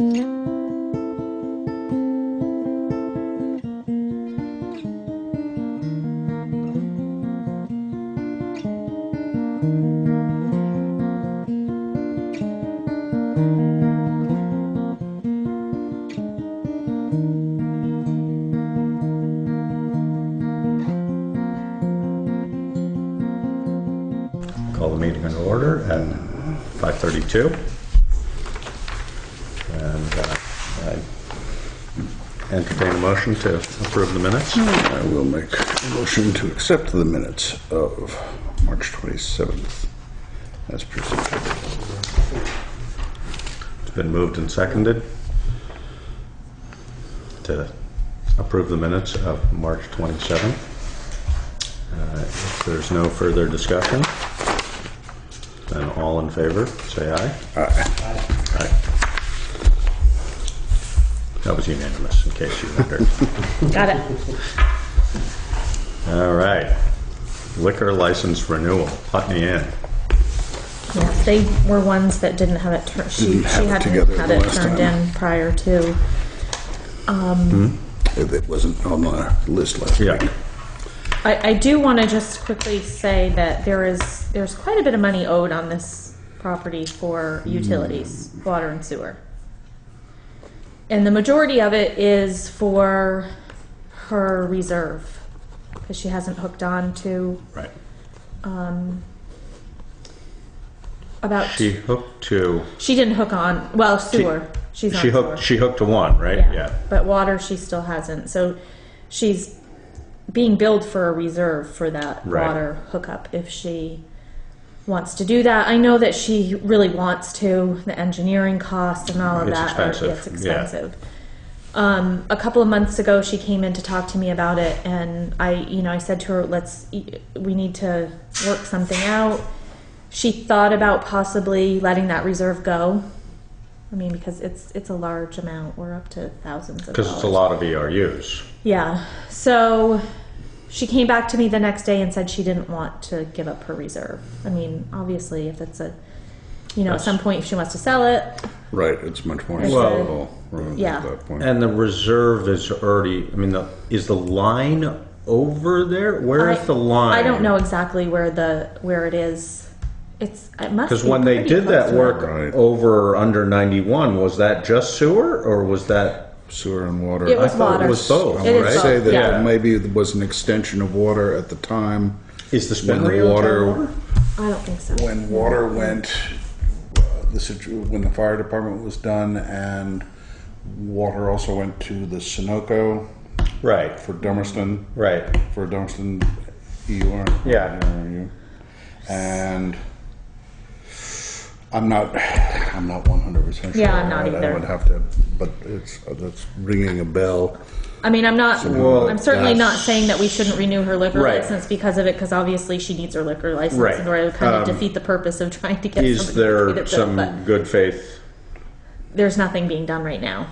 Call the meeting in order at 5:32. And I entertain a motion to approve the minutes. I will make a motion to accept the minutes of March 27th as presented. It's been moved and seconded to approve the minutes of March 27th. If there's no further discussion, then all in favor, say aye. Aye. Aye. That was unanimous, in case you wondered. Got it. All right. Liquor license renewal, Putney Inn. Yes, they were ones that didn't have it turned. She hadn't had it turned in prior to. It wasn't on the list last week. I do want to just quickly say that there's quite a bit of money owed on this property for utilities, water and sewer. And the majority of it is for her reserve, because she hasn't hooked on to. Right. She hooked to. She didn't hook on. Well, sewer. She's on sewer. She hooked to one, right? Yeah. But water, she still hasn't. So she's being billed for a reserve for that water hookup if she wants to do that. I know that she really wants to. The engineering costs and all of that. It's expensive. Yeah. A couple of months ago, she came in to talk to me about it, and I said to her, we need to work something out. She thought about possibly letting that reserve go. I mean, because it's a large amount. We're up to thousands of dollars. Because it's a lot of ERUs. Yeah. So she came back to me the next day and said she didn't want to give up her reserve. I mean, obviously, if it's at some point, if she wants to sell it. Right. It's much more acceptable at that point. And the reserve is already, is the line over there? Where is the line? I don't know exactly where it is. It must be. Because when they did that work over under 91, was that just sewer or was that sewer and water? It was water. It was both. I would say that maybe there was an extension of water at the time. Is the spinnery water? I don't think so. When water went, when the fire department was done, and water also went to the Sunoco. Right. For Dummerston. Right. For Dummerston EUR. Yeah. And I'm not 100% sure. Yeah, I'm not either. I would have to, but that's ringing a bell. I mean, I'm certainly not saying that we shouldn't renew her liquor license because of it, because obviously she needs her liquor license in order to kind of defeat the purpose of trying to get. Is there some good faith? There's nothing being done right now.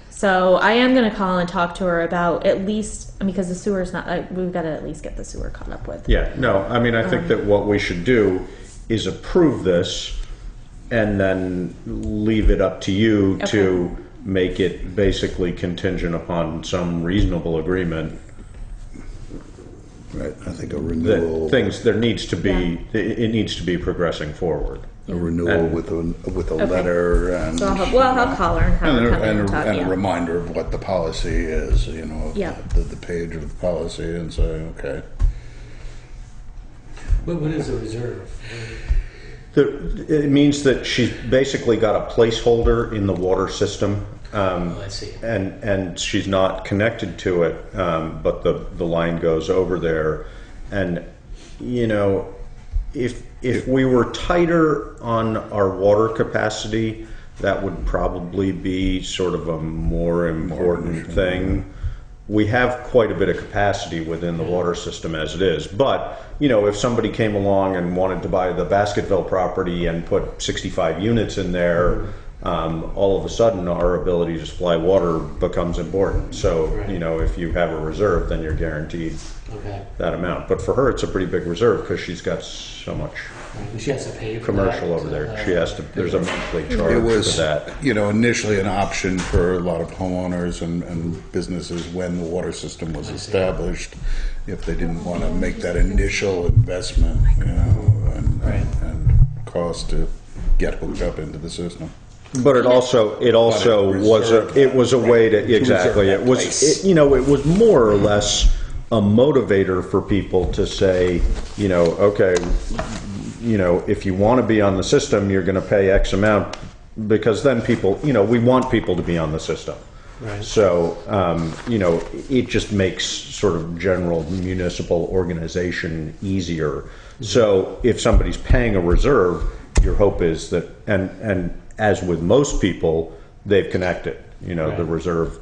So I am going to call and talk to her about at least, because the sewer's not, we've got to at least get the sewer caught up with. Yeah, no, I think that what we should do is approve this and then leave it up to you to make it basically contingent upon some reasonable agreement. Right, I think a renewal. There needs to be, it needs to be progressing forward. A renewal with a letter, and so I'll call her and have her come in and talk. And a reminder of what the policy is, the page of the policy, and say, okay. What is a reserve? It means that she's basically got a placeholder in the water system. I see. And she's not connected to it, but the line goes over there. And, if we were tighter on our water capacity, that would probably be sort of a more important thing. We have quite a bit of capacity within the water system as it is. But, if somebody came along and wanted to buy the Basketville property and put 65 units in there, all of a sudden our ability to supply water becomes important. So, Right. you know, if you have a reserve, then you're guaranteed Okay. that amount. But for her, it's a pretty big reserve because she's got so much And she has to pay for commercial that, over there. She has to, there's a monthly charge It was, for that. you know, initially an option for a lot of homeowners and businesses when the water system was established, if they didn't want to make that initial investment, you know, and cost to get hooked up into the system. But it also was a way to, exactly, it was, you know, it was more or less a motivator for people to say, you know, okay, you know, if you want to be on the system, you're going to pay X amount, because then people, you know, we want people to be on the system. Right. So, you know, it just makes sort of general municipal organization easier. So if somebody's paying a reserve, your hope is that, and as with most people, they've connected. You know, Right.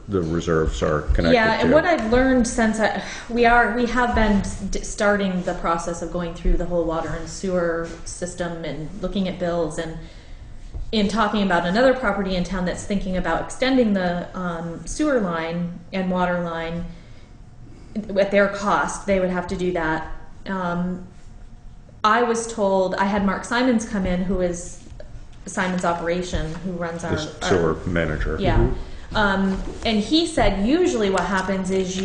the reserves are connected. Yeah, and to. what I've learned since we have been starting the process of going through the whole water and sewer system and looking at bills, and in talking about another property in town that's thinking about extending the sewer line and water line at their cost. They would have to do that. I was told, I had Mark Simons come in, who is Simon's operation, who runs our The sewer manager. yeah. And he said usually what happens is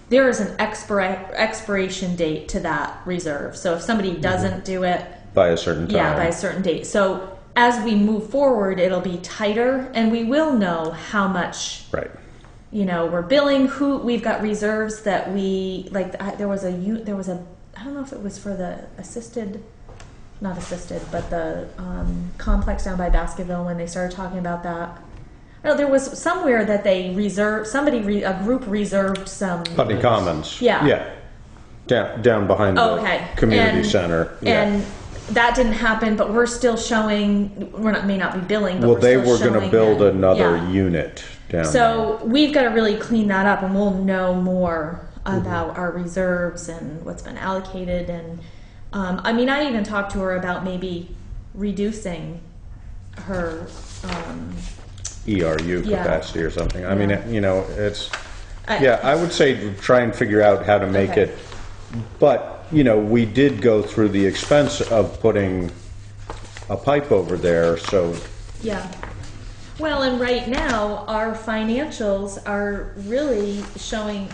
there is an expiration date to that reserve. So if somebody doesn't do it By a certain time. by a certain date. So as we move forward, it'll be tighter, and we will know how much, Right. you know, we're billing. We've got reserves that we like. There was a I don't know if it was for the not assisted, but the complex down by Baskerville when they started talking about that. No, there was somewhere that they reserved, a group reserved some. Putney Commons. Yeah. Yeah. Down behind the Okay. community center. Yeah. And that didn't happen, but we're still showing, may not be billing, but Well, we're they still were going to showing build them. another Yeah. unit down So we've got to really clean that up, and we'll know more about our reserves and what's been allocated. And I mean, I even talked to her about maybe reducing her. ERU Yeah. capacity or something. I Yeah. mean, you know, it's, I- yeah, I would say try and figure out how to make Okay. it, but, you know, we did go through the expense of putting a pipe over there, so, Yeah. Well, and right now, our financials are really showing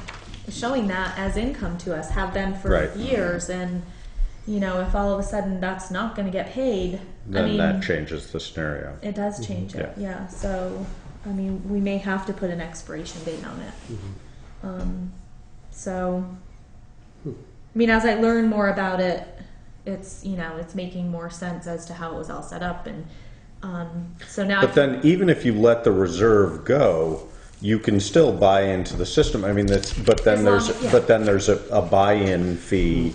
that as income to us, have been for Right. years. And, you know, if all of a sudden that's not going to get paid, I then mean, that changes the scenario. it does change it. Yeah. So, I mean, we may have to put an expiration date on it. So, I mean, as I learn more about it, it's, you know, it's making more sense as to how it was all set up. And so now, But then even if you let the reserve go, you can still buy into the system. I mean, but then As long- there's a buy-in fee.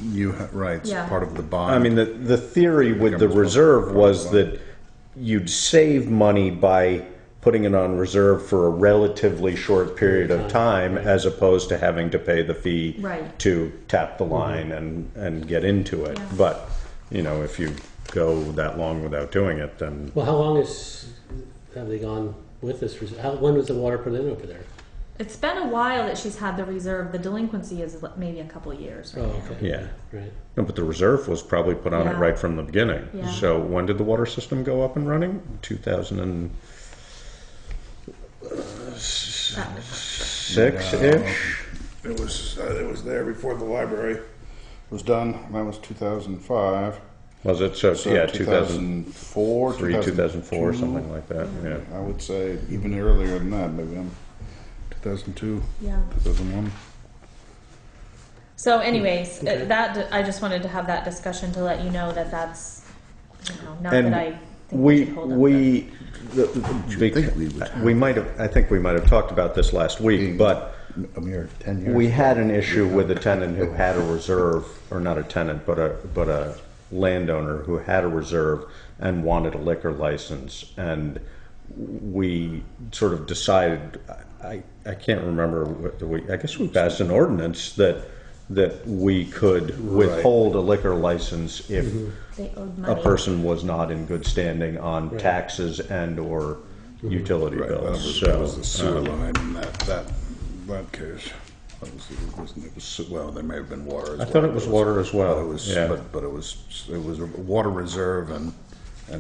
Right, it's Yeah. part of the bond. I mean, the theory with the reserve was that you'd save money by putting it on reserve for a relatively short period of time, as opposed to having to pay the fee Right. to tap the line and get into it. Yeah. But, you know, if you go that long without doing it, then Well, how long have they gone with this? When was the water put in over there? it's been a while that she's had the reserve. The delinquency is maybe a couple of years right Oh, now. okay. yeah. Right. No, but the reserve was probably put on it Yeah. right from the beginning. Yeah. So when did the water system go up and running? 2006-ish? It was there before the library was done. That was 2005. Was it? So, So yeah, 2004, 2004, something like that. Yeah. I would say even earlier than that, maybe 2002, Yeah. 2001. So, anyways, Okay. that I just wanted to have that discussion to let you know that that's, you know, not And that I think we should hold up. We might have. I think we might have talked about this last week, but A mere 10 years. we had an issue with a tenant who had a reserve, or not a tenant, but a landowner who had a reserve and wanted a liquor license, and we sort of decided. I can't remember. I guess we passed an ordinance that we could withhold a liquor license if they owed money. a person was not in good standing on Right. taxes and or utility Right, bills. that was the So, sewer line in that case. Well, there may have been water as well. I thought it was water as well. But it was, Yeah. but it was a water reserve and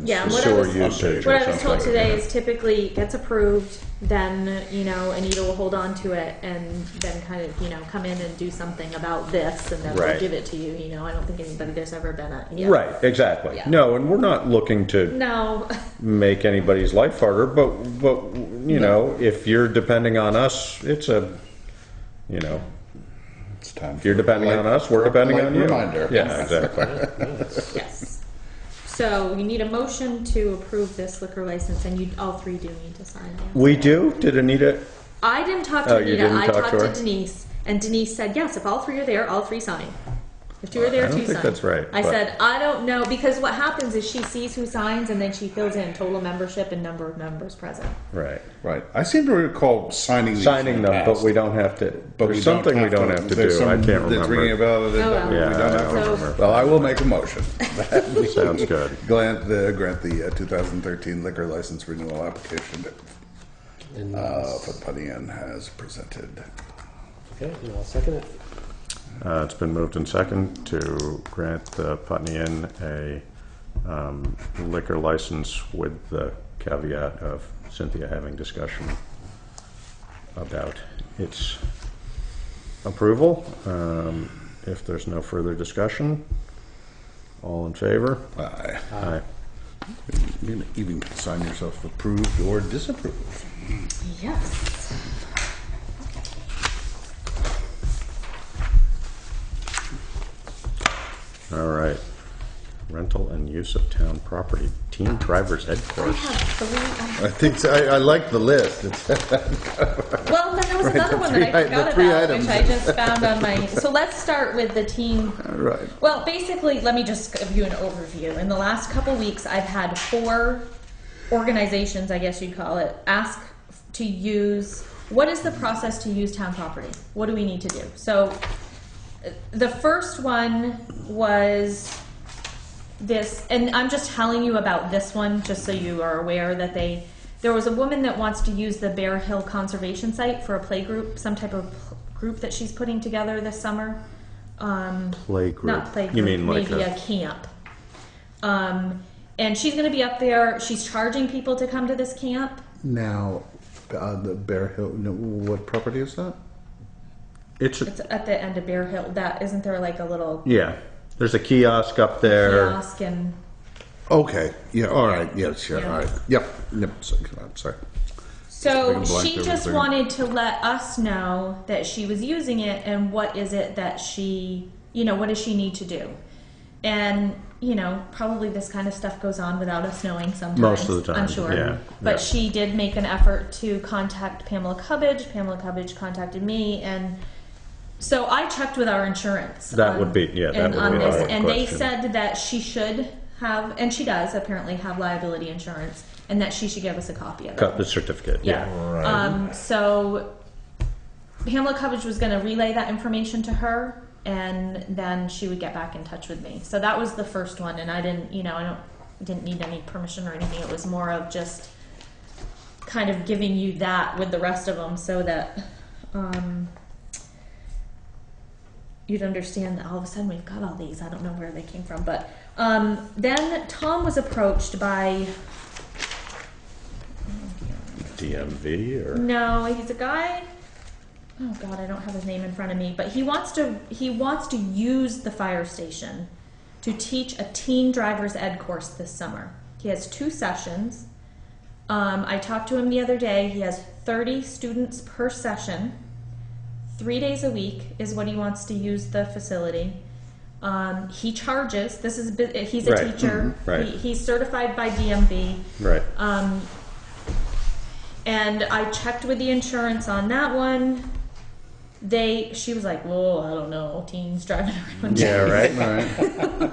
Yeah, and sewer what I was, usage what or I was told something, today yeah. is typically gets approved, then, you know, Anita will hold on to it and then kind of, you know, come in and do something about this and then we'll Right. give it to you, you know. I don't think anybody, there's ever been a, yeah. Right, exactly. Yeah. No, and we're not looking to No, make anybody's life harder, but you know, if you're depending on us, it's a, you know, it's time. if you're depending on us, we're depending on you. Reminder. Yeah, exactly. yes. So you need a motion to approve this liquor license and you, all three do need to sign it. We do? Did Anita? I didn't talk to Oh, you Anita, didn't I talk talked to to her? Denise, and Denise said, yes, if all three are there, all three sign. If two are there, I don't two think sign. that's right, I but- said, I don't know, because what happens is she sees who signs and then she fills in total membership and number of members present. Right. Right. I seem to recall signing these in Signing the them, but past. we don't have to, But there's we don't something we have don't to- have to there's do. I some can't that's ringing a remember. bell that Oh, well. we Yeah, don't I have don't to- So- remember. Well, I will make a motion. Sounds good. Grant the 2013 liquor license renewal application And, for Putney Inn as presented. okay, and I'll second it. It's been moved in second to grant the Putney Inn a liquor license with the caveat of Cynthia having discussion about its approval. If there's no further discussion, all in favor? Aye. Aye. You can even sign yourself approved or disapproved. Yes. All right. Rental and use of town property, teen driver's ed I course. have three, I think I like the list. It's, well, then there was another one that I forgot three about, items. which I just found on my, so let's start with the teen. right. Well, basically, let me just give you an overview. In the last couple weeks, I've had 4 organizations, I guess you'd call it, ask to use, what is the process to use town property? What do we need to do? So the first one was this, and I'm just telling you about this one just so you are aware that there was a woman that wants to use the Bear Hill Conservation Site for a play group, some type of group that she's putting together this summer. Play group. Not play group, You mean like maybe a camp. And she's going to be up there. She's charging people to come to this camp. Now, the Bear Hill, no, what property is that? It's It's at the end of Bear Hill. That isn't there like a little yeah. There's a kiosk up there. kiosk and Okay. Yeah. All right. Yes. Sure. Yeah. All right. Yep. Yep. I'm sorry. so Just blank she just everything. wanted to let us know that she was using it and what is it that she, you know, what does she need to do? And, you know, probably this kind of stuff goes on without us knowing sometimes. Most of the time, I'm sure. yeah, But yeah. she did make an effort to contact Pamela Cubbage. Pamela Cubbage contacted me, and so I checked with our insurance. That would be- yeah, that and would on be the this, right and they question. said that she should have, and she does apparently have liability insurance, and that she should give us a copy of it. Got the certificate. Yeah. Yeah. So Pamela Cubbage was going to relay that information to her, and then she would get back in touch with me. So that was the first one, and I didn't, you know, didn't need any permission or anything. It was more of just kind of giving you that with the rest of them, so that you'd understand that all of a sudden we've got all these. I don't know where they came from, but then Tom was approached by. DMV or No, he's a guy. Oh God, I don't have his name in front of me, but he wants to use the fire station to teach a teen driver's ed course this summer. He has 2 sessions. I talked to him the other day. He has 30 students per session. 3 days a week is what he wants to use the facility. He charges. He's a Right. teacher. Mhm. Right. He's certified by DMV. right. And I checked with the insurance on that one. She was like, "Whoa, I don't know, teens driving around." Yeah, right. All right.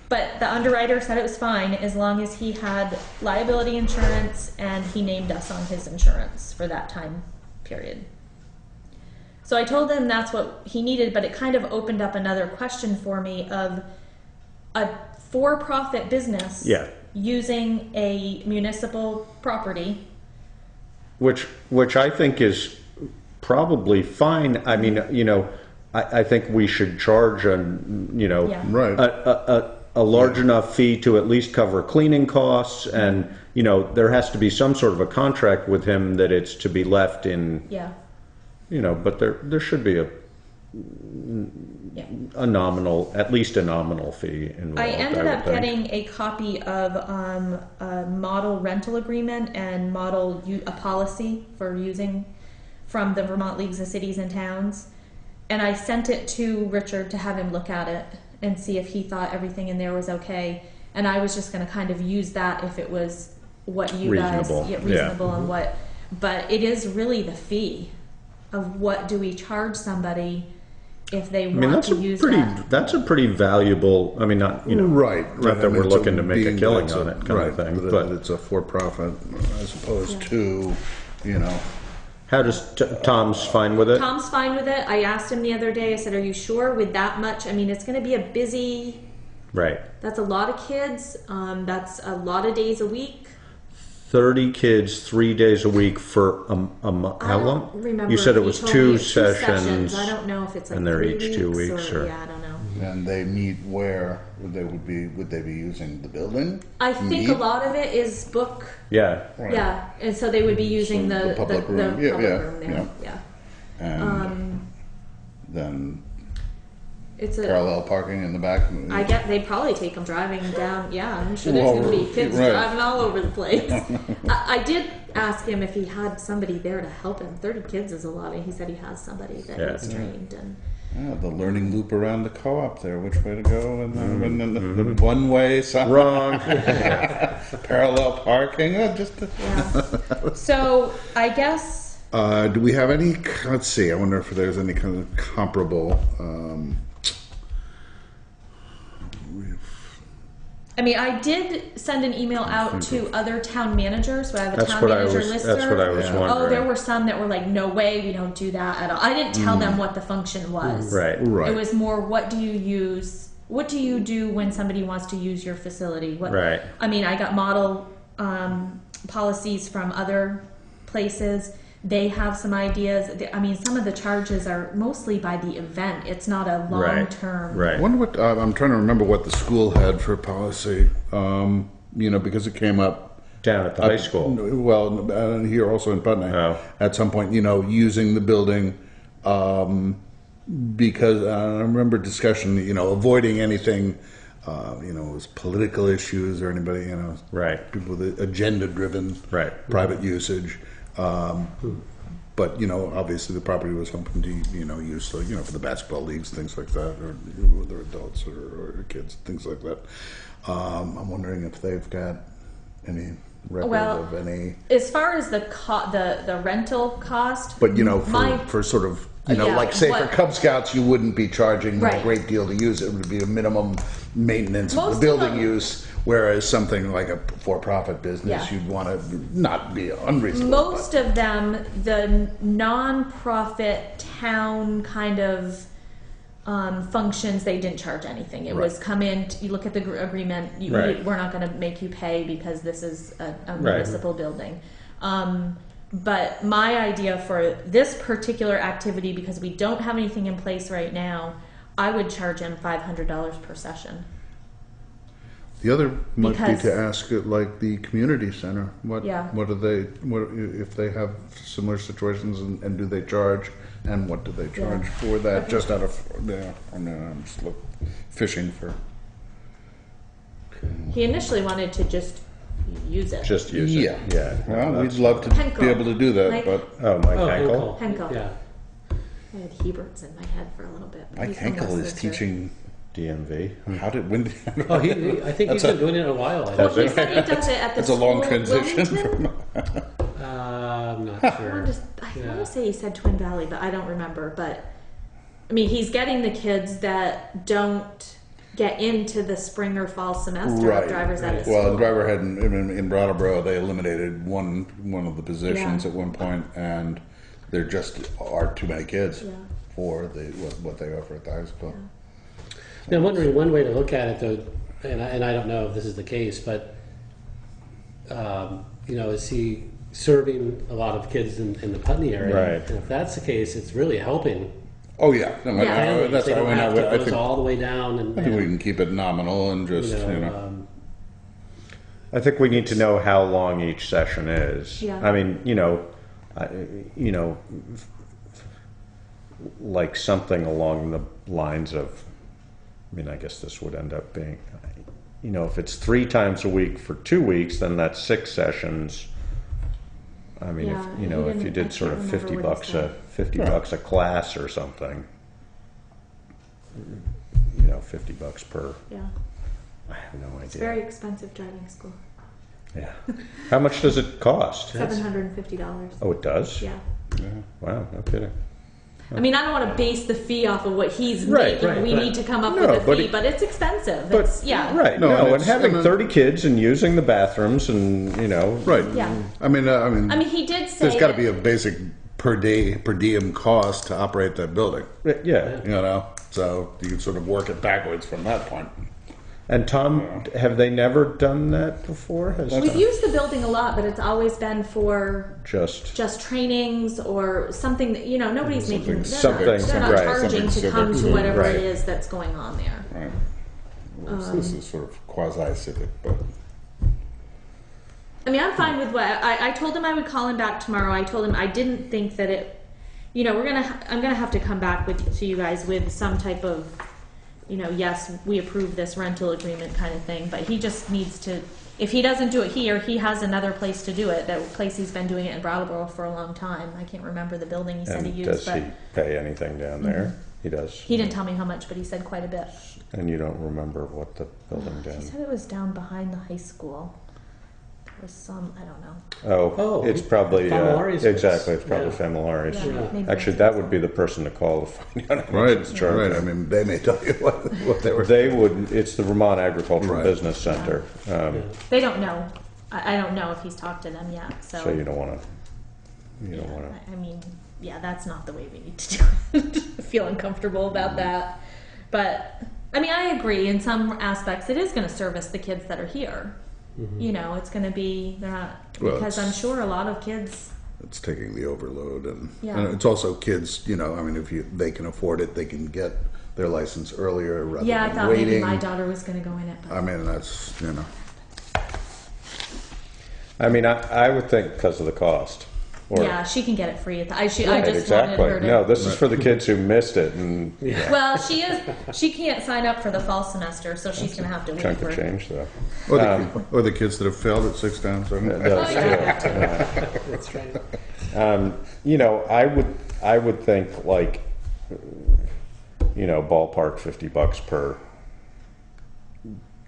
But the underwriter said it was fine as long as he had liability insurance and he named us on his insurance for that time period. So I told him that's what he needed, but it kind of opened up another question for me of a for-profit business Yeah. using a municipal property. Which I think is probably fine. I mean, I think we should charge Yeah. Right. a large enough fee to at least cover cleaning costs, and there has to be some sort of a contract with him that it's to be left in. Yeah. But there should be Yeah. at least a nominal fee involved. I ended would up think. getting a copy of a model rental agreement and a policy for using from the Vermont Leagues of Cities and Towns, and I sent it to Richard to have him look at it and see if he thought everything in there was okay. And I was just going to kind of use that if it was what you Reasonable. guys reasonable and what, but it is really the fee of what do we charge somebody if they want to use that. That's a pretty valuable. I mean, not Right. not that we're It's looking to make a being killing that it's on it, kind right, of thing. But But it's a for-profit as opposed to, how does Tom's fine with it? Tom's fine with it. I asked him the other day, I said, are you sure with that much? I mean, it's going to be a busy, Right. that's a lot of kids. That's a lot of days a week. 30 kids, 3 days a week for a month. How long? Remember, You said it he was told me two it's sessions. I don't know if it's like and they're 3 each 2 weeks, or- yeah, I don't know. and they meet where would they be using the building? I think a lot of it is book. Yeah. Right. Yeah, and so they would be using So the public room. the Yeah, public yeah, room there. Yeah. And then It's a. parallel parking in the back. I get they probably take them driving down. Yeah, I'm sure there's Well, going to be kids right. driving all over the place. I did ask him if he had somebody there to help him. 30 kids is a lot, and he said he has somebody that Yeah. he's trained. And Yeah, the learning loop around the co-op there, which way to go, and then the one-way sign. Wrong. Parallel parking. yeah. So I guess Do we have any? Let's see. I wonder if there's any kind of comparable. I mean I did send an email out to other town managers. So I have a That's town what I manager was. listserv. That's what I was Yeah. wondering. Oh, there were some that were like, no way, we don't do that at all. I didn't tell them what the function was. Right. Right. It was more, what do you use? What do you do when somebody wants to use your facility? What, Right. I mean, I got model policies from other places. They have some ideas. I mean, some of the charges are mostly by the event. It's not a long term. Right. I wonder what I'm trying to remember what the school had for policy. Because it came up Down at the high school. Well, and here also in Putney. Oh. At some point, using the building because I remember discussion. Avoiding anything. It was political issues or anybody. Right. People with agenda-driven. Right. Private usage. But obviously the property was open to use, so for the basketball leagues, things like that, or whether adults or kids, things like that. I'm wondering if they've got any record of any. As far as the the rental cost, But my- for sort of Yeah, like say for what- Cub Scouts, you wouldn't be charging Right. a great deal to use it. It would be a minimum maintenance Most of of the building them- use. Whereas something like a for-profit business, Yeah. you'd want to not be unreasonable. most of them, the non-profit town kind of functions, they didn't charge anything. It was Right. come in, you look at the agreement, Right. we're not going to make you pay because this is a municipal building. But my idea for this particular activity, because we don't have anything in place right now, I would charge him $500 per session. The other might Because- be to ask it like the community center. What Yeah. what do they what if they have similar situations and do they charge and what do they charge for that? Okay. Just out of I'm just fishing for. He initially wanted to just use it. Just use Yeah. it. Yeah. Well, No, we'd that's- love to Henkel. be able to do that, Mike? but Oh, Mike Oh, Henkel. Henkel. Yeah. I had Hebert's in my head for a little bit. but Mike he's from Henkel is Westminster. teaching. DMV. How did when? Oh, I think he's been doing it a while. I Well, think. he said he does it at the That's a long school, transition Wilmington? from. I'm not I sure. want to say he said Twin Valley, but I don't remember. But I mean, he's getting the kids that don't get into the spring or fall semester Right. of driver's ed at Well, school. driver had in Brattleboro, they eliminated one of the positions Yeah. at one point, and there just are too many kids Yeah. for what they offer at the high school. Now, I'm wondering one way to look at it, though, and I don't know if this is the case, but is he serving a lot of kids in the Putney area? Right. And if that's the case, it's really helping Oh, yeah. I mean, families. that's They why don't have to I go think, all the way down and I think we can keep it nominal and just, I think we need to know how long each session is. Yeah. I mean, like something along the lines of, I mean, I guess this would end up being, if it's 3 times a week for 2 weeks, then that's 6 sessions. I mean, Yeah, if he you didn't- did I sort of can't 50 remember what he bucks said. 50 Yeah. bucks a class or something. 50 bucks per. Yeah. I have no idea. It's very expensive driving school. Yeah. How much does it cost? $750. Oh, it does? Yeah. Wow, no kidding. I mean, I don't want to base the fee off of what he's Right, making. right, we right. need to come up No, with a but fee, it- but it's expensive. But It's, yeah. right, No, no, and and it's- having and 30 kids and using the bathrooms and right. Yeah. I mean, I mean, he did say there's got to that- be a basic per diem cost to operate that building, yeah. so you can sort of work it backwards from that point. And Tom, have they never done that before? Has We've Tom used the building a lot, but it's always been for just trainings or something that, nobody's making, Something, they're not right. charging Something to come to civic. whatever Right. it is that's going on there. Right. Whereas this is sort of quasi-civic, but I mean, I'm fine with what I told him I would call him back tomorrow. I told him I didn't think that it, I'm gonna have to come back to you guys with some type of, yes, we approve this rental agreement kind of thing. But he just needs to, if he doesn't do it here, he has another place to do it. That place he's been doing it in Brattleboro for a long time. I can't remember the building he said he and used, does but he pay anything down there? He does. he didn't tell me how much, but he said quite a bit. And you don't remember what the building He down? said it was down behind the high school. There was some, I don't know. Oh, it's probably Familari's exactly. It's place. probably Yeah. Familari's. Yeah, maybe Actually, that's that would be the person to call to find out. how much right, it's charging. right. I mean, they may tell you what they were. They would. It's the Vermont Agricultural Right. Business Center. They don't know. I don't know if he's talked to them yet. So, So you don't want to. You don't yeah, want to. I mean, yeah, that's not the way we need to do it. I feel uncomfortable about that. But, I mean, I agree. In some aspects, it is going to service the kids that are here. It's going to be, they're not, Well, because I'm it's- sure a lot of kids, It's taking the overload, and Yeah. it's also kids. I mean, if they can afford it, they can get their license earlier rather yeah, I than thought waiting. maybe my daughter was going to go in it. But I mean, that's I mean, I would think because of the cost. Or, yeah, she can get it free. I right, just exactly. wanted her to. No, this is for the kids who missed it and Well, she can't sign up for the fall semester, so she's going to have to wait chunk for of change though. or the kids that have failed it 6 times. Oh, That's yeah. That's right. I would think like, ballpark $50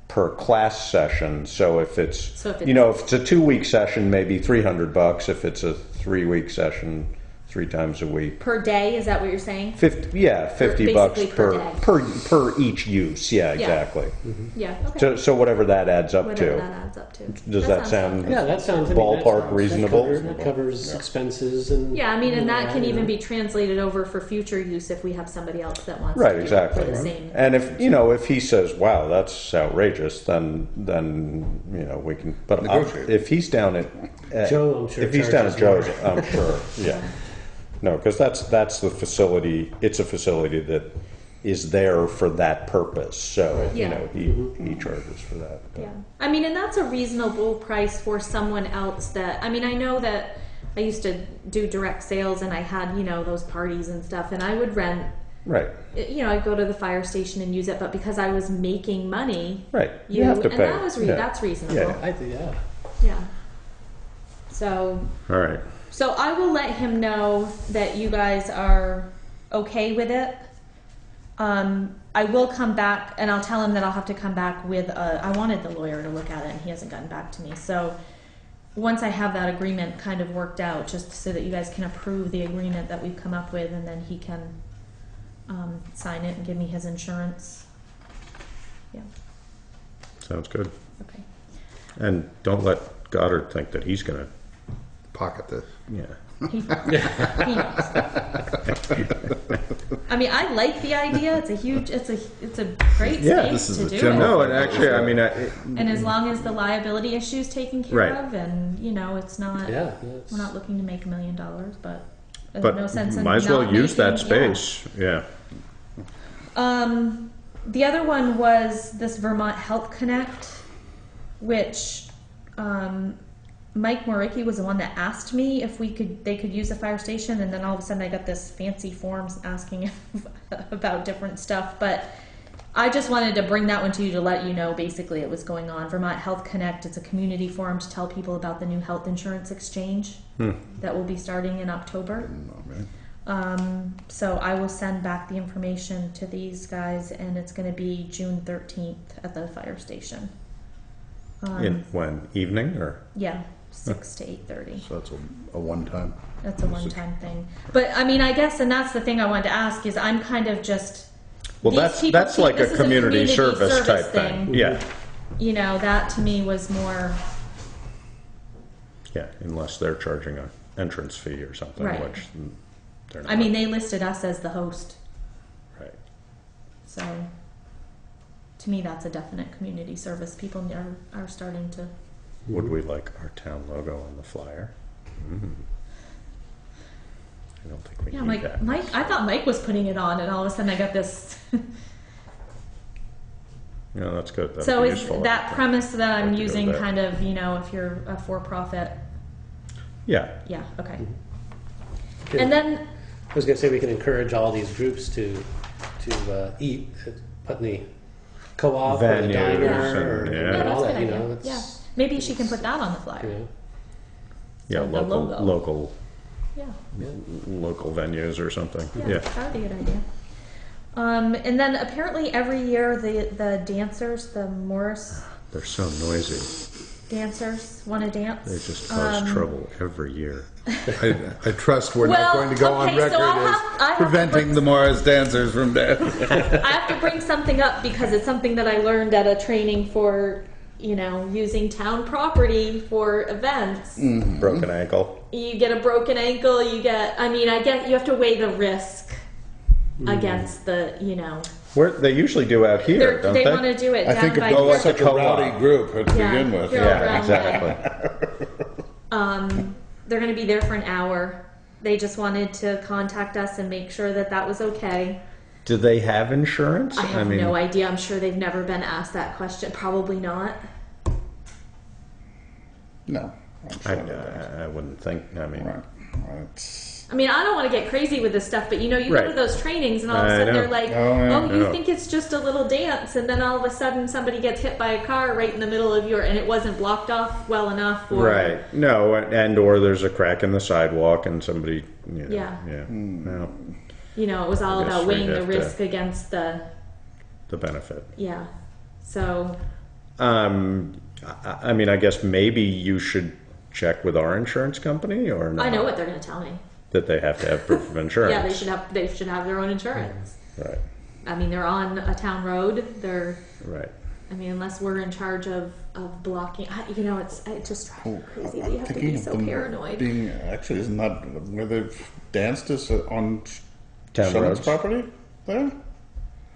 per class session. So if it's, So if if it's a 2-week session, maybe $300. If it's a 3-week session, 3 times a week. Per day, is that what you're saying? 50, yeah, $50 basically per per each use. Yeah, exactly. Yeah. Okay. So whatever that adds up Whatever to. that adds up to. Does that sound? Yeah, that sounds to me, Ballpark reasonable? That covers expenses and Yeah, I mean, and that can even be translated over for future use if we have somebody else that wants Right, to do exactly. it for the same. And if he says, "Wow, that's outrageous," then we can. But Negotiate. if he's down at Joe, I'm sure if he's down at Joe's, charges I'm sure. Yeah. No, because that's the facility. It's a facility that is there for that purpose. So Yeah. he charges for that. But- Yeah, I mean, and that's a reasonable price for someone else that, I mean, I know that I used to do direct sales and I had, those parties and stuff, and I would rent, Right. I'd go to the fire station and use it, but because I was making money, Right. You have to and pay. that was Yeah. that's reasonable. Yeah. I think, yeah. Yeah. So All right. I will let him know that you guys are okay with it. I will come back and I'll tell him that I'll have to come back with I wanted the lawyer to look at it and he hasn't gotten back to me. So once I have that agreement kind of worked out, just so that you guys can approve the agreement that we've come up with, and then he can sign it and give me his insurance. Yeah. Sounds good. Okay. And don't let Goddard think that he's going to pocket this. Yeah. He knows. I mean, I like the idea. It's a great Yeah, space this is to a do general- it. No, and actually, I mean, And as long as the liability issue is taken care Right. of, and you know, it's not, Yeah. we're not looking to make $1 million, but there's but no sense in might as well not use that making- yeah. space. Yeah. The other one was this Vermont Health Connect, which Mike Moricki was the one that asked me if they could use the fire station, and then all of a sudden I got this fancy forms asking about different stuff. But I just wanted to bring that one to you to let you know basically it was going on. Vermont Health Connect, it's a community forum to tell people about the new health insurance exchange that will be starting in October. So I will send back the information to these guys, and it's going to be June 13th at the fire station. In when? Evening or? Yeah, 6 to 8:30. So that's a one-time. That's a one-time thing. But I mean, I guess, and that's the thing I wanted to ask is I'm kind of just. Well, these people that's like this a is community service type thing. thing. Yeah. You know, that to me was more. Yeah, unless they're charging an entrance fee or something, Right. which they're not. I mean, they listed us as the host, Right. so to me, that's a definite community service. People are starting to. Would we like our town logo on the flyer? I don't think we Yeah, need that. Mike. I thought Mike was putting it on, and all of a sudden I got this. No, that's good. That'd So be is useful, I that think. premise that I'm Like to go using there. kind of, you know, if you're a for-profit? Yeah. Yeah. Okay. Yeah. And then I was going to say we can encourage all these groups to eat at Putney Co-op or the Venues diner and- or yeah. yeah, and all that's a that. good You idea. know, it's, Yeah, maybe she can put that on the flyer. you know, Yeah, So the logo. local Yeah. local venues or something. Yeah, Yeah. that would be a good idea. And then apparently every year the dancers, the Morris They're so noisy. dancers, want to dance. They just cause trouble every year. I trust we're not Well, going to go on okay, so record I as have to preventing bring- the Morris dancers from dancing. I have to bring something up because it's something that I learned at a training for, you know, using town property for events. Broken ankle. You get a broken ankle, I guess you have to weigh the risk against the, you know. They usually do out here, don't They they? want to do it I down think by it was like such a a co-op. rowdy group to Yeah, begin with. you're Yeah, around exactly. They're going to be there for an hour. They just wanted to contact us and make sure that that was okay. Do they have insurance? I have no idea. I'm sure they've never been asked that question. Probably not. No. I'm sure I wouldn't think. I mean, Right. It's- I mean, I don't want to get crazy with this stuff, but you know, you go to Right. those trainings and all of a I sudden know. they're like, Oh, yeah. oh, you Yeah. think it's just a little dance, and then all of a sudden somebody gets hit by a car right in the middle of and it wasn't blocked off well enough. Or, right? No, and or there's a crack in the sidewalk and somebody. You know, Yeah. Yeah. Well, You know, it was all I guess about we'd weighing the have to- risk against the, the benefit. yeah. So, I mean, I guess maybe you should check with our insurance company, or not? I know what they're going to tell me. That they have to have proof of insurance. Yeah, they should have their own insurance. Right. I mean, they're on a town road. Right. I mean, unless we're in charge of blocking, it just drives me crazy that you have to Thinking be of so them paranoid. Being actually, isn't that where they've danced this on Town Shannon's roads. property? There.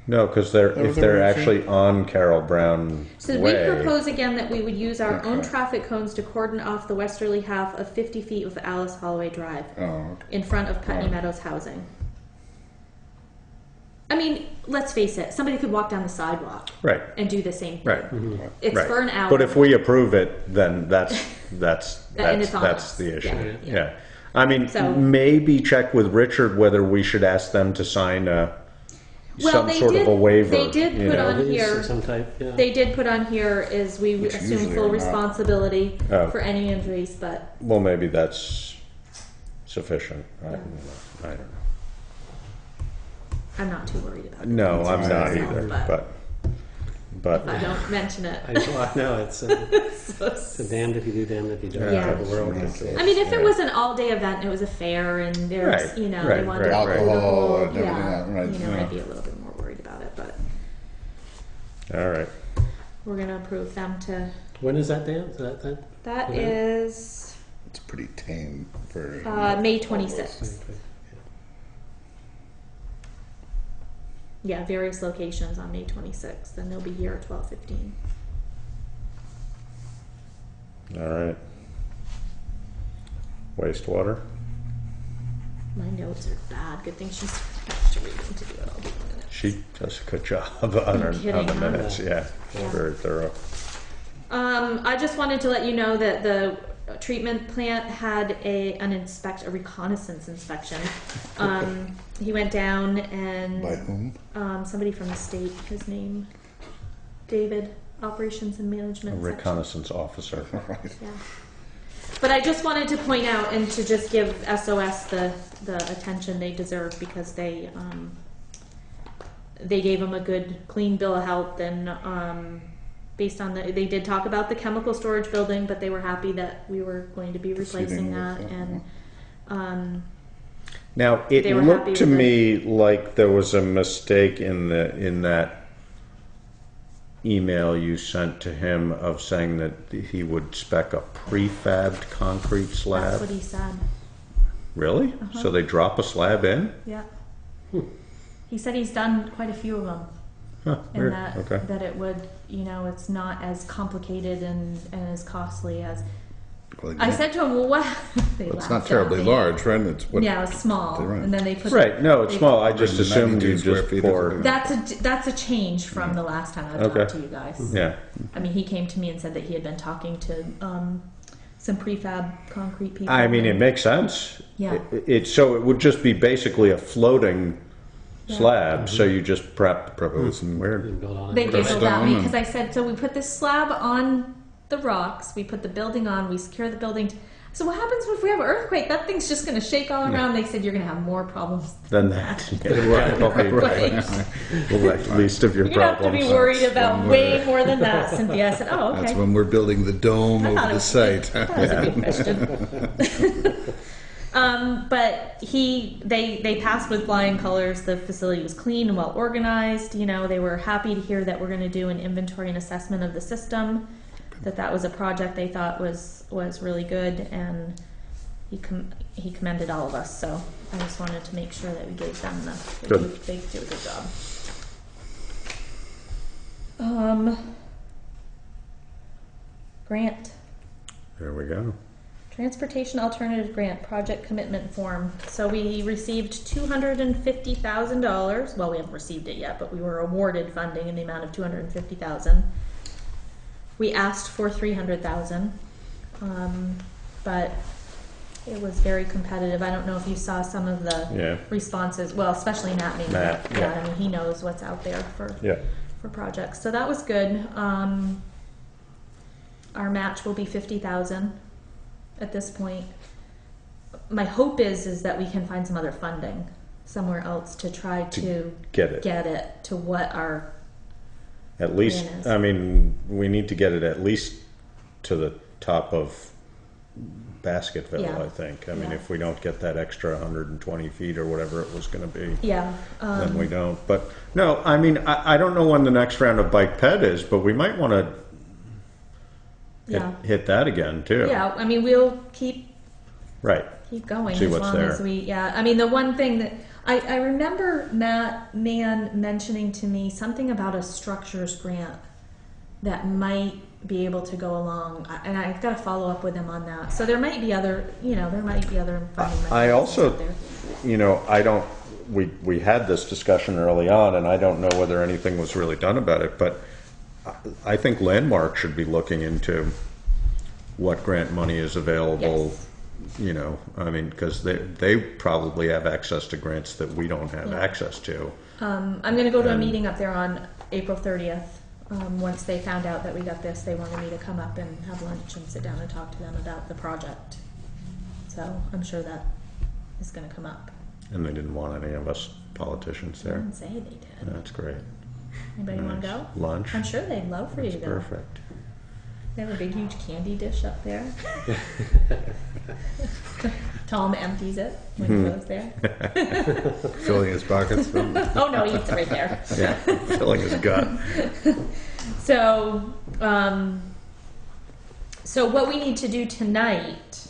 No, because was if the they're reason? actually on Carroll Brown So Way. we propose again that we would use our own Okay. traffic cones to cordon off the westerly half of 50 feet of Alice Holloway Drive Oh, okay. in front of Putney Meadows housing. I mean, let's face it, somebody could walk down the sidewalk Right. and do the same thing. Right. It's Right. for an hour. But if we approve it, then that's And it's on us. the issue. Yeah. Yeah. I mean, So- maybe check with Richard whether we should ask them to sign some they sort of did- a waiver. they did you put know. on release here- of some type. Yeah. They did put on here is we Which assume usually full are not. responsibility Oh. for any injuries, but Well, maybe that's sufficient. I don't know. I'm not too worried about it. No, I'm not So, either. but- But If I don't mention it. I know it's a damned if you do, damned if you don't Yeah. type of world. It's- I mean, if it Yeah. was an all-day event, and it was a fair, and there's, Right, you know, right, they wanted right, to right. do the Alcohol whole, and everything yeah, else, right, you know, yeah. I'd be a little bit more worried about it, but all right. we're gonna approve them to. When is that dance? That That Yeah. is It's pretty tame for May 26th. Yeah, various locations on May 26th, and they'll be here at 12:15. All right. Wastewater. My notes are bad. Good thing she's back to reading to do it. I'll do it in a minute. She does a good job on kidding, the huh? minutes. Yeah, Yeah. very thorough. I just wanted to let you know that the treatment plant had a reconnaissance inspection. He went down and by whom? Somebody from the state. His name, David, Operations and A Management. reconnaissance officer. Right. Yeah. But I just wanted to point out and to just give SOS the attention they deserve, because they gave them a good, clean bill of health, and based on they did talk about the chemical storage building, but they were happy that we were going to be replacing that, and Now, it They were happy looked to with me like there was a mistake in that email you sent to him of saying that he would spec a prefabbed concrete slab. that's what he said. Really? So they drop a slab in? Yeah. He said he's done quite a few of them. Huh, And weird. that Okay. that it would, it's not as complicated and as costly as. Well, I said to him, "Well, what?" They it's laughed not at terribly me. large, right? It's what? Yeah, it's small, Right. and then they put Right. No, it's they- small. I just 192 assumed you square just feet, pour. isn't it? That's a change from the last time I Okay. talked to you guys. Yeah. I mean, he came to me and said that he had been talking to some prefab concrete people. I mean, it and- makes sense. Yeah. So it would just be basically a floating Yeah. slab. So you just propose Mm-hmm. weird. And build on it. They giggled at me stone because I said, so we put this slab on the rocks, we put the building on, we secure the building. So what happens if we have an earthquake? That thing's just going to shake all around. They said, you're going to have more problems. Than that. Right. Well, least of your You're going to have to problems. be worried about When way we're- more than that, Cynthia. I said, oh, okay. That's when we're building the dome I over thought the it- site. That was a good question. But they passed with flying colors. The facility was clean and well organized. They were happy to hear that we're going to do an inventory and assessment of the system. That was a project they thought was really good, and he commended all of us. So I just wanted to make sure that we gave them Good. they did a good job. Grant. There we go. Transportation Alternative Grant Project Commitment Form. So we received $250,000. Well, we haven't received it yet, but we were awarded funding in the amount of $250,000. We asked for $300,000, but it was very competitive. I don't know if you saw some of the responses. Well, especially Matt. Maybe. Matt, Yeah, yeah. I mean, he knows what's out there for projects. So that was good. Our match will be $50,000 at this point. My hope is that we can find some other funding somewhere else to try to get it to what our at least. plan is. I mean, we need to get it at least to the top of Basketville. Yeah. I think. I mean, Yeah. if we don't get that extra 120 feet or whatever it was going to be. Yeah. Then we don't. But no, I mean, I don't know when the next round of Bike Ped is, but we might want to hit that again too. Yeah, I mean, we'll keep Right. going See as what's long there. as we. Yeah, I mean, the one thing that I remember Matt Mann mentioning to me something about a structures grant that might be able to go along, and I've got to follow up with him on that. So there might be other, funding mechanisms I also, out there. I don't. We had this discussion early on, and I don't know whether anything was really done about it. But I think Landmark should be looking into what grant money is available. Yes. I mean, because they probably have access to grants that we don't have Yeah. access to. I'm going to go to a And- meeting up there on April 30th. Once they found out that we got this, they wanted me to come up and have lunch and sit down and talk to them about the project. So I'm sure that is going to come up. And they didn't want any of us politicians I there. didn't say they did. That's great. Anybody want to go? Lunch. I'm sure they'd love for you to That's go. perfect. They have a big, huge candy dish up there. Tom empties it when he goes there. Filling his pockets. Oh no, he eats it right there. Yeah, filling his gut. So, so what we need to do tonight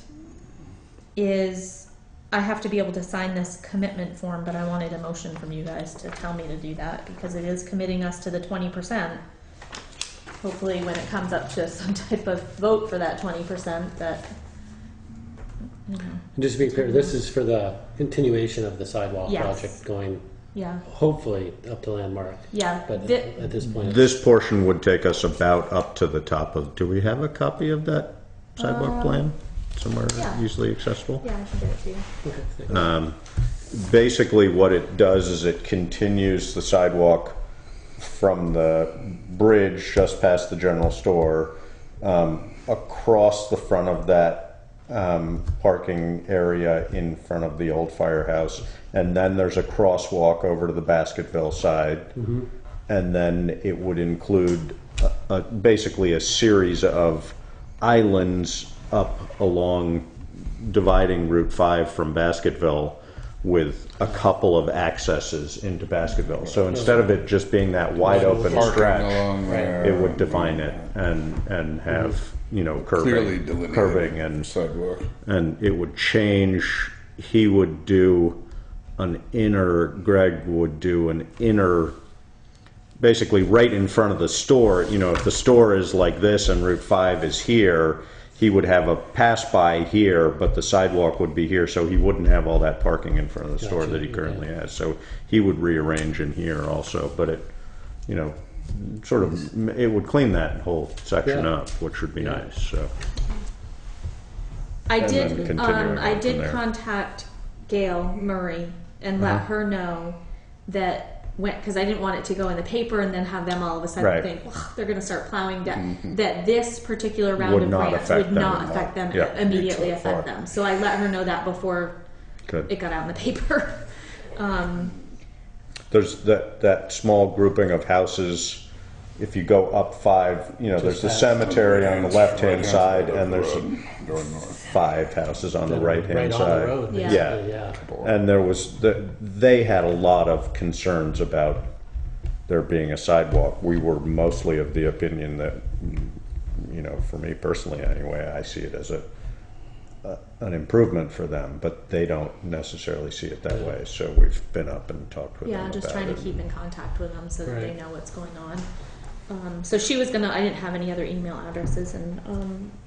is I have to be able to sign this commitment form, but I wanted a motion from you guys to tell me to do that because it is committing us to the 20%. Hopefully when it comes up to some type of vote for that 20%, that, you know. And just to be clear, this is for the continuation of the sidewalk Yes. project going Yeah, hopefully up to Landmark. yeah. But Thi- at this point, This portion would take us about up to the top of, do we have a copy of that sidewalk plan? Somewhere yeah. easily accessible? yeah, I can get it to you. okay, thanks. Basically, what it does is it continues the sidewalk from the bridge just past the general store, across the front of that parking area in front of the old firehouse, and then there's a crosswalk over to the Basketville side, and then it would include basically a series of islands up along dividing Route 5 from Basketville with a couple of accesses into Basketville. So instead of it just being that wide open Parking stretch, along there. it would define it and have, you know, Clearly curving delineated sidewalk. and it would change. He would do an inner, Greg would do an inner, basically right in front of the store. You know, if the store is like this and Route 5 is here, he would have a pass by here, but the sidewalk would be here, so he wouldn't have all that parking in front of the store Gotcha, that he currently okay. has. So he would rearrange in here also, but it, you know, sort of, it would clean that whole section Yeah. up, which would be Yeah. nice, so. I And then did. continuing I on did from there. contact Gail Murray and let Uh-huh. her know that because I didn't want it to go in the paper and then have them all of a sudden Right. think they're going to start plowing down. That this particular round Would of not grants affect would them not at all. affect them Yeah. immediately So affect far. them. So I let her know that before Good. it got out in the paper. There's that small grouping of houses. If you go up 5, you know, there's the past cemetery on the left-hand side, and there's Going north. 5 houses on the right-hand right on side. the road. Yeah. basically, Yeah. yeah. And they had a lot of concerns about there being a sidewalk. We were mostly of the opinion that, you know, for me personally anyway, I see it as an improvement for them, but they don't necessarily see it that way. So we've been up and talked with them Yeah, about just trying it. to keep in contact with them so that they Right. know what's going on. So she was gonna. I didn't have any other email addresses, and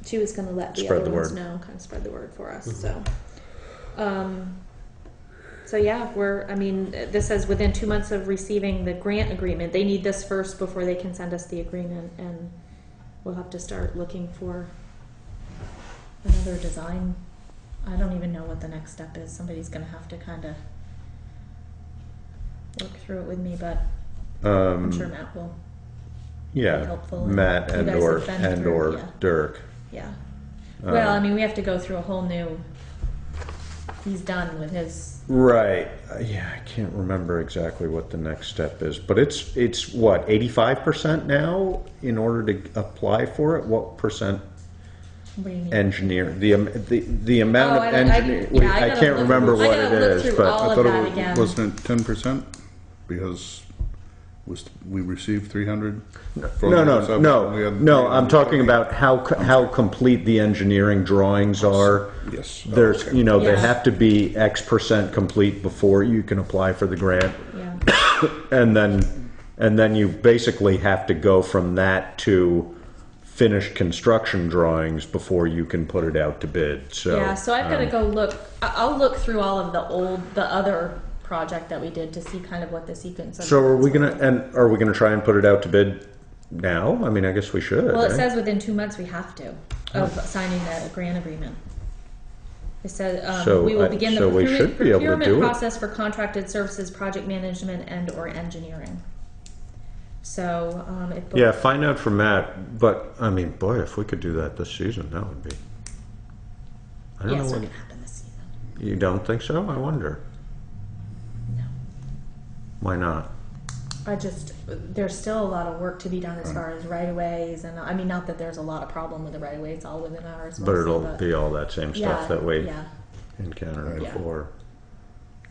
she was gonna let the Spread other the ones word. know, kind of spread the word for us. So yeah, I mean, this says within 2 months of receiving the grant agreement, they need this first before they can send us the agreement, and we'll have to start looking for another design. I don't even know what the next step is. Somebody's gonna have to kind of work through it with me, but I'm sure Matt will. Yeah, helpful, and Matt you and guys or have been through, yeah. Dirk. Yeah. Well, I mean, we have to go through a whole new. He's done with his. Right. Yeah, I can't remember exactly what the next step is, but it's what 85% now in order to apply for it. What percent What do you mean? engineer? The amount Oh, of I engineer. I gotta can't look- remember I what gotta it look is, through but all I of thought that it again. wasn't it 10% because we received 300. from no, the sub- we had I'm talking 320. about how complete the engineering drawings are. Yes. Oh, There's, okay. you know, Yeah. they have to be X% complete before you can apply for the grant. Yeah. And then you basically have to go from that to finished construction drawings before you can put it out to bid. So Yeah. So I've got to go look. I'll look through all of the other project that we did to see kind of what the sequence. Of So are we events gonna were. try and put it out to bid now? I mean, I guess we should. Well, it eh? says within 2 months we have to of signing that grant agreement. It says So, we will begin the so we should be able to procurement do it. process for contracted services, project management, and or engineering. So it Yeah, find out from Matt. But I mean, boy, if we could do that this season, that would be. I don't yeah, know. it's not What, gonna happen this season. you don't think so? I wonder. No. Why not? There's still a lot of work to be done as far as right of ways, and I mean, not that there's a lot of problem with the right of way; it's all within ours. But mostly, it'll be all that same stuff yeah, that we yeah. encountered Yeah. before.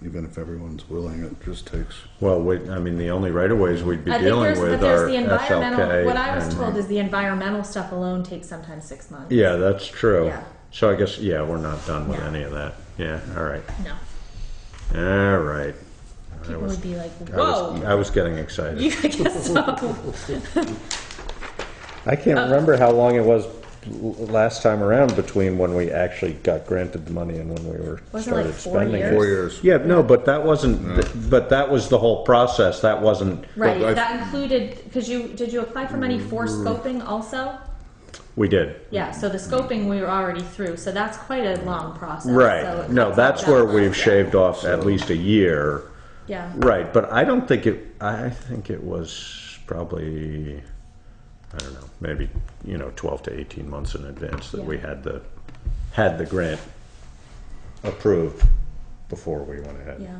Even if everyone's willing, it just takes. Well, I mean, the only right of ways we'd be I think dealing there's, with but there's are the environmental. SLK. What I was and- told is the environmental stuff alone takes sometimes 6 months. Yeah, that's true. Yeah. So I guess, yeah, we're not done with No. any of that. Yeah, all right. No. All right. People would be like, I was, whoa. I was getting excited. You I guess so. I can't remember how long it was last time around between when we actually got granted the money and when we were Wasn't it like started 4 spending years? it. 4 years. Yeah, no, but that wasn't, but that was the whole process. That wasn't, Right, I- that included, because did you apply for money for scoping also? we did. Yeah, so the scoping we were already through, so that's quite a long process. so Right. it No, cuts that's out where that we've line. shaved off at least a year. Yeah, Right, but I don't think it, I think it was probably, I don't know, maybe, 12 to 18 months in advance that we Yeah. had the grant approved before we went ahead. yeah.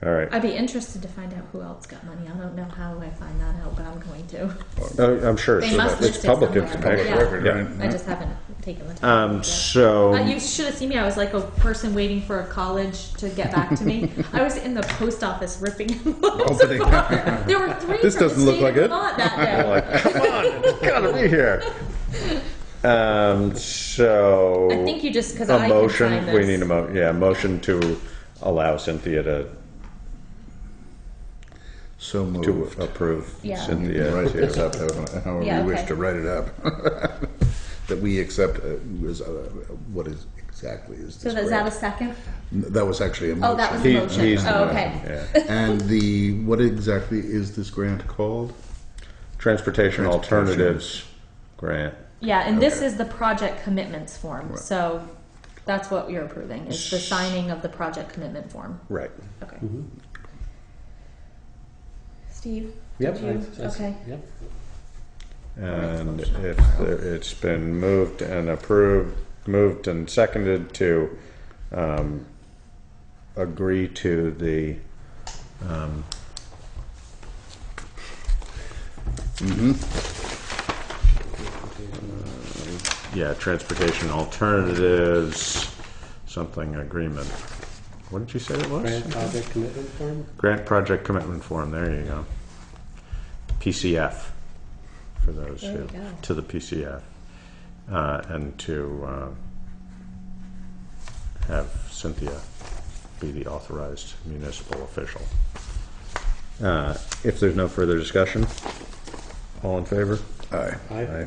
All right. I'd be interested to find out who else got money. I don't know how I find that out, but I'm going to. I'm sure They it's, must it's list it public somewhere. information. Yeah. Record, Yeah. right? I just haven't taken the time. yet. So, You should have seen me. I was like a person waiting for a college to get back to me. I was in the post office ripping envelopes Opening. apart. There were 3 This from doesn't the look state like of it. Vermont that day. like, come on, it's gotta be here. So. I think you just because A I can motion, sign this. we need a motion to allow Cynthia to So moved. approve Yeah. Cynthia Write this to. up however Yeah, you wish okay. to write it up. That we accept what is exactly is So this is that a grant. second? That was actually a motion. Oh, that was the motion. He's the Oh, motion, okay. yeah. And what exactly is this grant called? Transportation Alternatives Grant. Yeah, and this Okay. is the project commitments form. So that's what you're approving is the signing of the project commitment form. Right. Okay. Steve? Yep. Did you? Okay. Yep. And if it's been moved and approved, moved and seconded to agree to the Transportation Alternatives something agreement. What did you say it was? Grant project commitment form. Grant Project Commitment Form, there you go. PCF, for those There who, you go. to the PCF. And to have Cynthia be the authorized municipal official. If there's no further discussion, all in favor? Aye. Aye.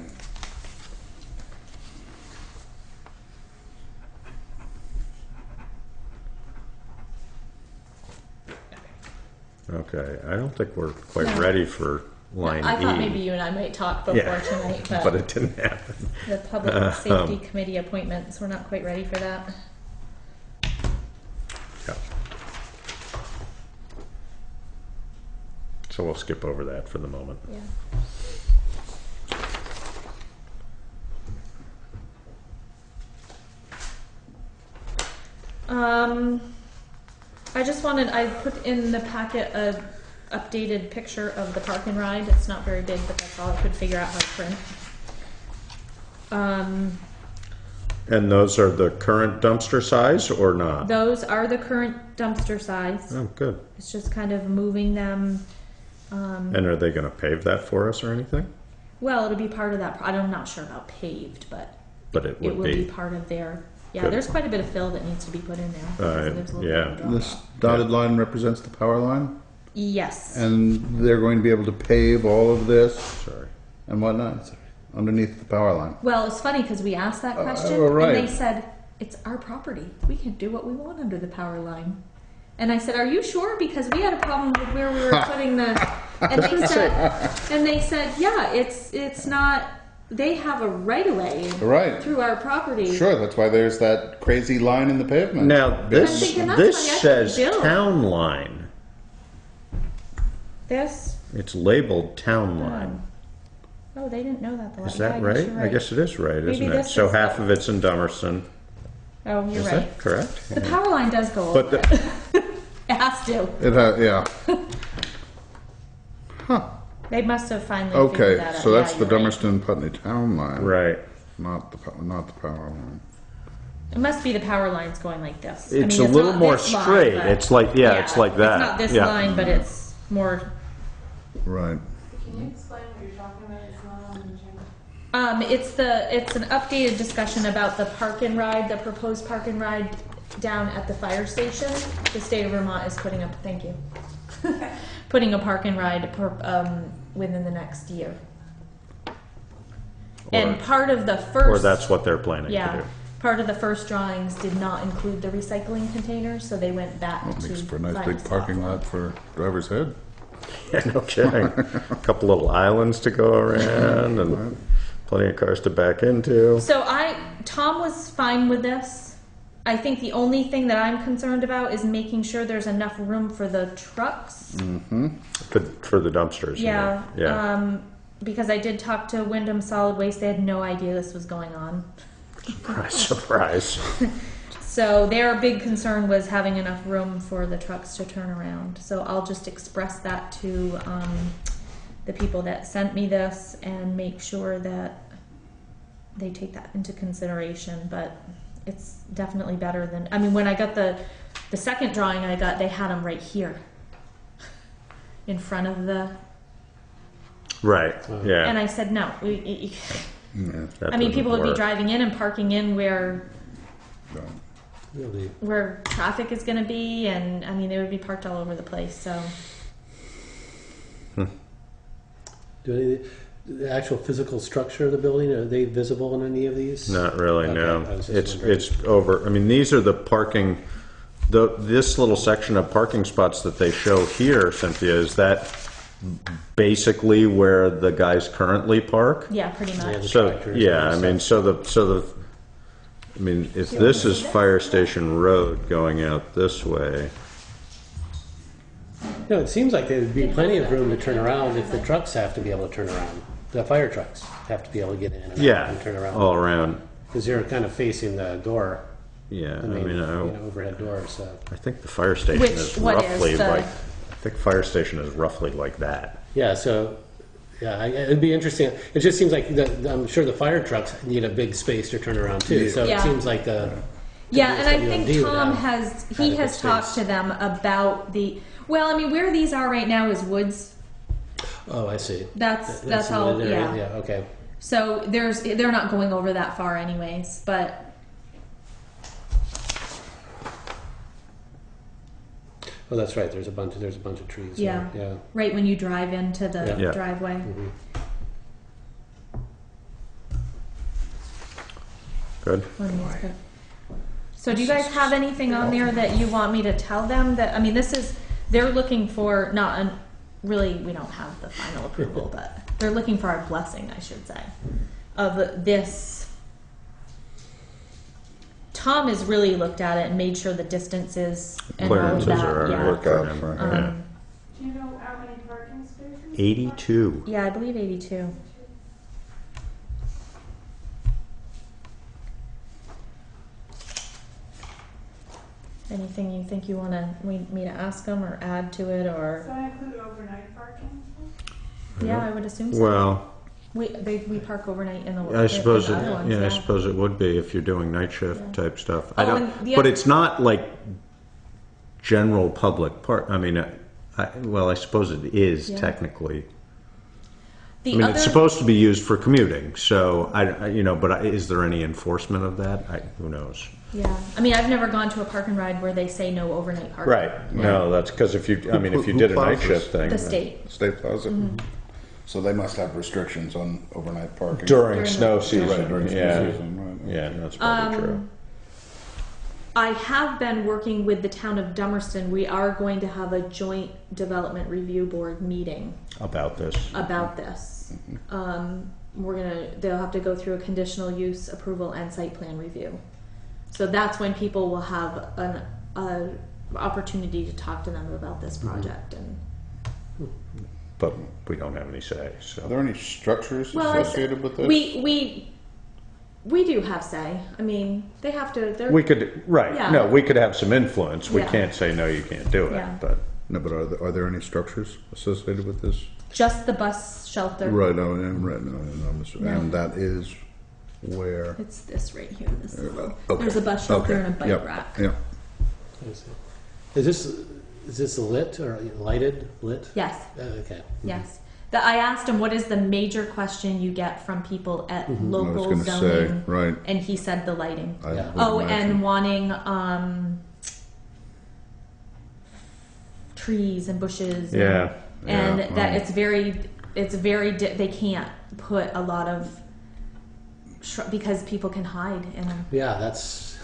Okay, I don't think we're quite No. ready for line I thought E. maybe you and I might talk before Yeah. tonight, But it didn't happen. the public safety committee appointments, we're not quite ready for that. Yeah. So we'll skip over that for the moment. Yeah. I put in the packet a updated picture of the park and ride. It's not very big, but that's all I could figure out how to print. And those are the current dumpster size or not? Those are the current dumpster size. Oh, good. It's just kind of moving them. And are they gonna pave that for us or anything? Well, it'll be part of that. I'm not sure about paved, but But it it would will be be. part of their. Yeah, Good. there's quite a bit of fill that needs to be put in there. So there's a little yeah. bit of drop This off. dotted line represents the power line, Yes. and they're going to be able to pave all of this Sorry. and whatnot underneath the power line. Well, it's funny because we asked that question oh, right. and they said, it's our property. We can do what we want under the power line. And I said, are you sure? Because we had a problem with where we were putting the, and they said, yeah, it's not, they have a right of way Right. through our property. Sure, that's why there's that crazy line in the pavement. Now, this, thinking that's this funny, I says couldn't build. town line. This, It's labeled town line. oh, they didn't know that. Is that right? You're I guess it is right, Maybe isn't it? this So is half the- of it's in Dummerston. Oh, you're Is right. that correct? The Yeah. power line does go But over it. It has to. It yeah. They must have finally figured Okay, that out. so that's Yeah, the you're right. Dummerston Putney town line, Right. not the power line. It must be the power lines going like this. It's a little not more this line, straight. but- It's like, yeah, it's like that. It's not this Yeah. line, but it's more. Right. Can you explain what you're talking about? It's not on the agenda. It's an updated discussion about the park and ride, the proposed park and ride down at the fire station. The state of Vermont is putting up, thank you, putting a park and ride within the next year. And part of the first, Or that's what they're planning to yeah, do. part of the first drawings did not include the recycling containers, so they went back Well, to. makes for a nice find big a spot parking for them. lot for driver's head. Yeah, no kidding. A couple little islands to go around and plenty of cars to back into. So Tom was fine with this. I think the only thing that I'm concerned about is making sure there's enough room for the trucks. For the dumpsters. you Yeah. mean. Yeah. Because I did talk to Wyndham Solid Waste. They had no idea this was going on. Surprise. So their big concern was having enough room for the trucks to turn around. So I'll just express that to the people that sent me this and make sure that they take that into consideration. But it's definitely better than, I mean, when I got the second drawing I got, they had them right here in front of the, Right. Yeah. and I said, no. That I mean, people doesn't would be work. driving in and parking in where Really. traffic is going to be, and I mean, they would be parked all over the place. So The actual physical structure of the building, are they visible in any of these? Not really, Okay, no. I was just wondering. It's over. I mean, these are the parking. This little section of parking spots that they show here, Cynthia, is that basically where the guys currently park? yeah, pretty much. Yeah, the So tractors yeah, I and mean, I mean, if this is Fire Station Road going out this way, No, it seems like there'd be plenty of room to turn around if the trucks have to be able to turn around. The fire trucks have to be able to get in and out yeah, and turn around. all around. Because you're kind of facing the door, Yeah, the main, I overhead door, so. I think the fire station Which- is what is roughly the- like. I think fire station is roughly like that. Yeah, so, yeah, it'd be interesting. It just seems like, I'm sure the fire trucks need a big space to turn around too, so Yeah. it seems like the. Yeah, and I WD think would Tom have has adequate has talked space. to them about the. Well, I mean, where these are right now is woods. Oh, I see. That's the all. wooded area? Yeah. Yeah, okay. So they're not going over that far anyways, but. Oh, that's right, there's a bunch of trees. Yeah. there. Yeah. Right when you drive into the Yeah. driveway. Mhm. Good. So do you guys have anything on there that you want me to tell them that, I mean, they're looking for, really, we don't have the final approval, but they're looking for our blessing, I should say, of this. Tom has really looked at it and made sure the distances and all of Clearances that. are Yeah. worked Work out out. for- Yeah. Do you know how many parking spaces? 82. Yeah, I believe 82. Anything you think you want me to ask them or add to it, Does or that include overnight parking? yeah, I would assume so. Well, we park overnight in the. I suppose in it, the other ones, yeah, I suppose it would be if you're doing night shift Yeah. type stuff. Oh, I don't, and the but other- it's not like general public park. I mean, I suppose it is Yeah. technically. The I mean, other, it's supposed to be used for commuting. So but is there any enforcement of that? Who knows? yeah. I mean, I've never gone to a park and ride where they say no overnight parking. Right. No, that's because if you did a Who night plows shift thing The state. State Plaza. Mm-hmm. So they must have restrictions on overnight parking. during During snow the- season. Right, during snow yeah. season, right. Yeah, that's probably true. I have been working with the town of Dummerston. We are going to have a joint development review board meeting About this. about this. They'll have to go through a conditional use approval and site plan review. So that's when people will have an opportunity to talk to them about this project. And But we don't have any say. Are So there any structures well, associated with this? we do have say. I mean, they have to. They're, we could Yeah. No, we could have some influence. We Yeah. can't say no, you can't do it. Yeah. But No, but are there any structures associated with this? just the bus shelter. Right, no, and that is where? It's this right here. This little, Okay. There's a bus shelter Okay. and a bike Yep. rack. Yeah. I see. Is this lit or lighted? Lit? Yes. Okay. Yes. I asked him, what is the major question you get from people at I was local gonna zoning? say, right. And he said the lighting. I Yeah. would Oh, imagine. and wanting trees and bushes. Yeah. And Yeah, that right. it's very, they can't put a lot of, because people can hide in them. Yeah, that's.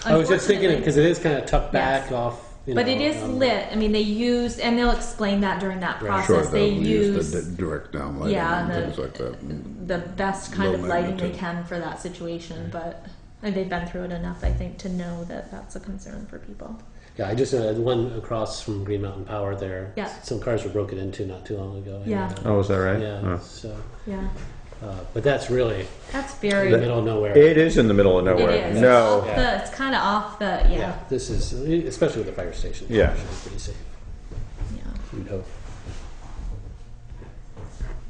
I was just thinking because it is kind of tucked back Yes. off. You But know, it is lit. I mean, they use, and they'll explain that during that Right. process. Sure, They they'll use the direct downlighting Yeah, and the- things like that. the best kind of Low lighting they magnitude. can for that situation, but and they've been through it enough, I think, to know that that's a concern for people. Yeah, I just the one across from Green Mountain Power there. Yeah. Some cars were broken into not too long ago. and, Yeah. Oh, is that right? Yeah. Oh. So, Yeah, but that's really that's in very. the middle of nowhere. It is in the middle of nowhere. It is. No. It's, off the, it's kind of off the. yeah. Yeah. This is especially with the fire station. Yeah. It's pretty safe. Yeah. You'd hope.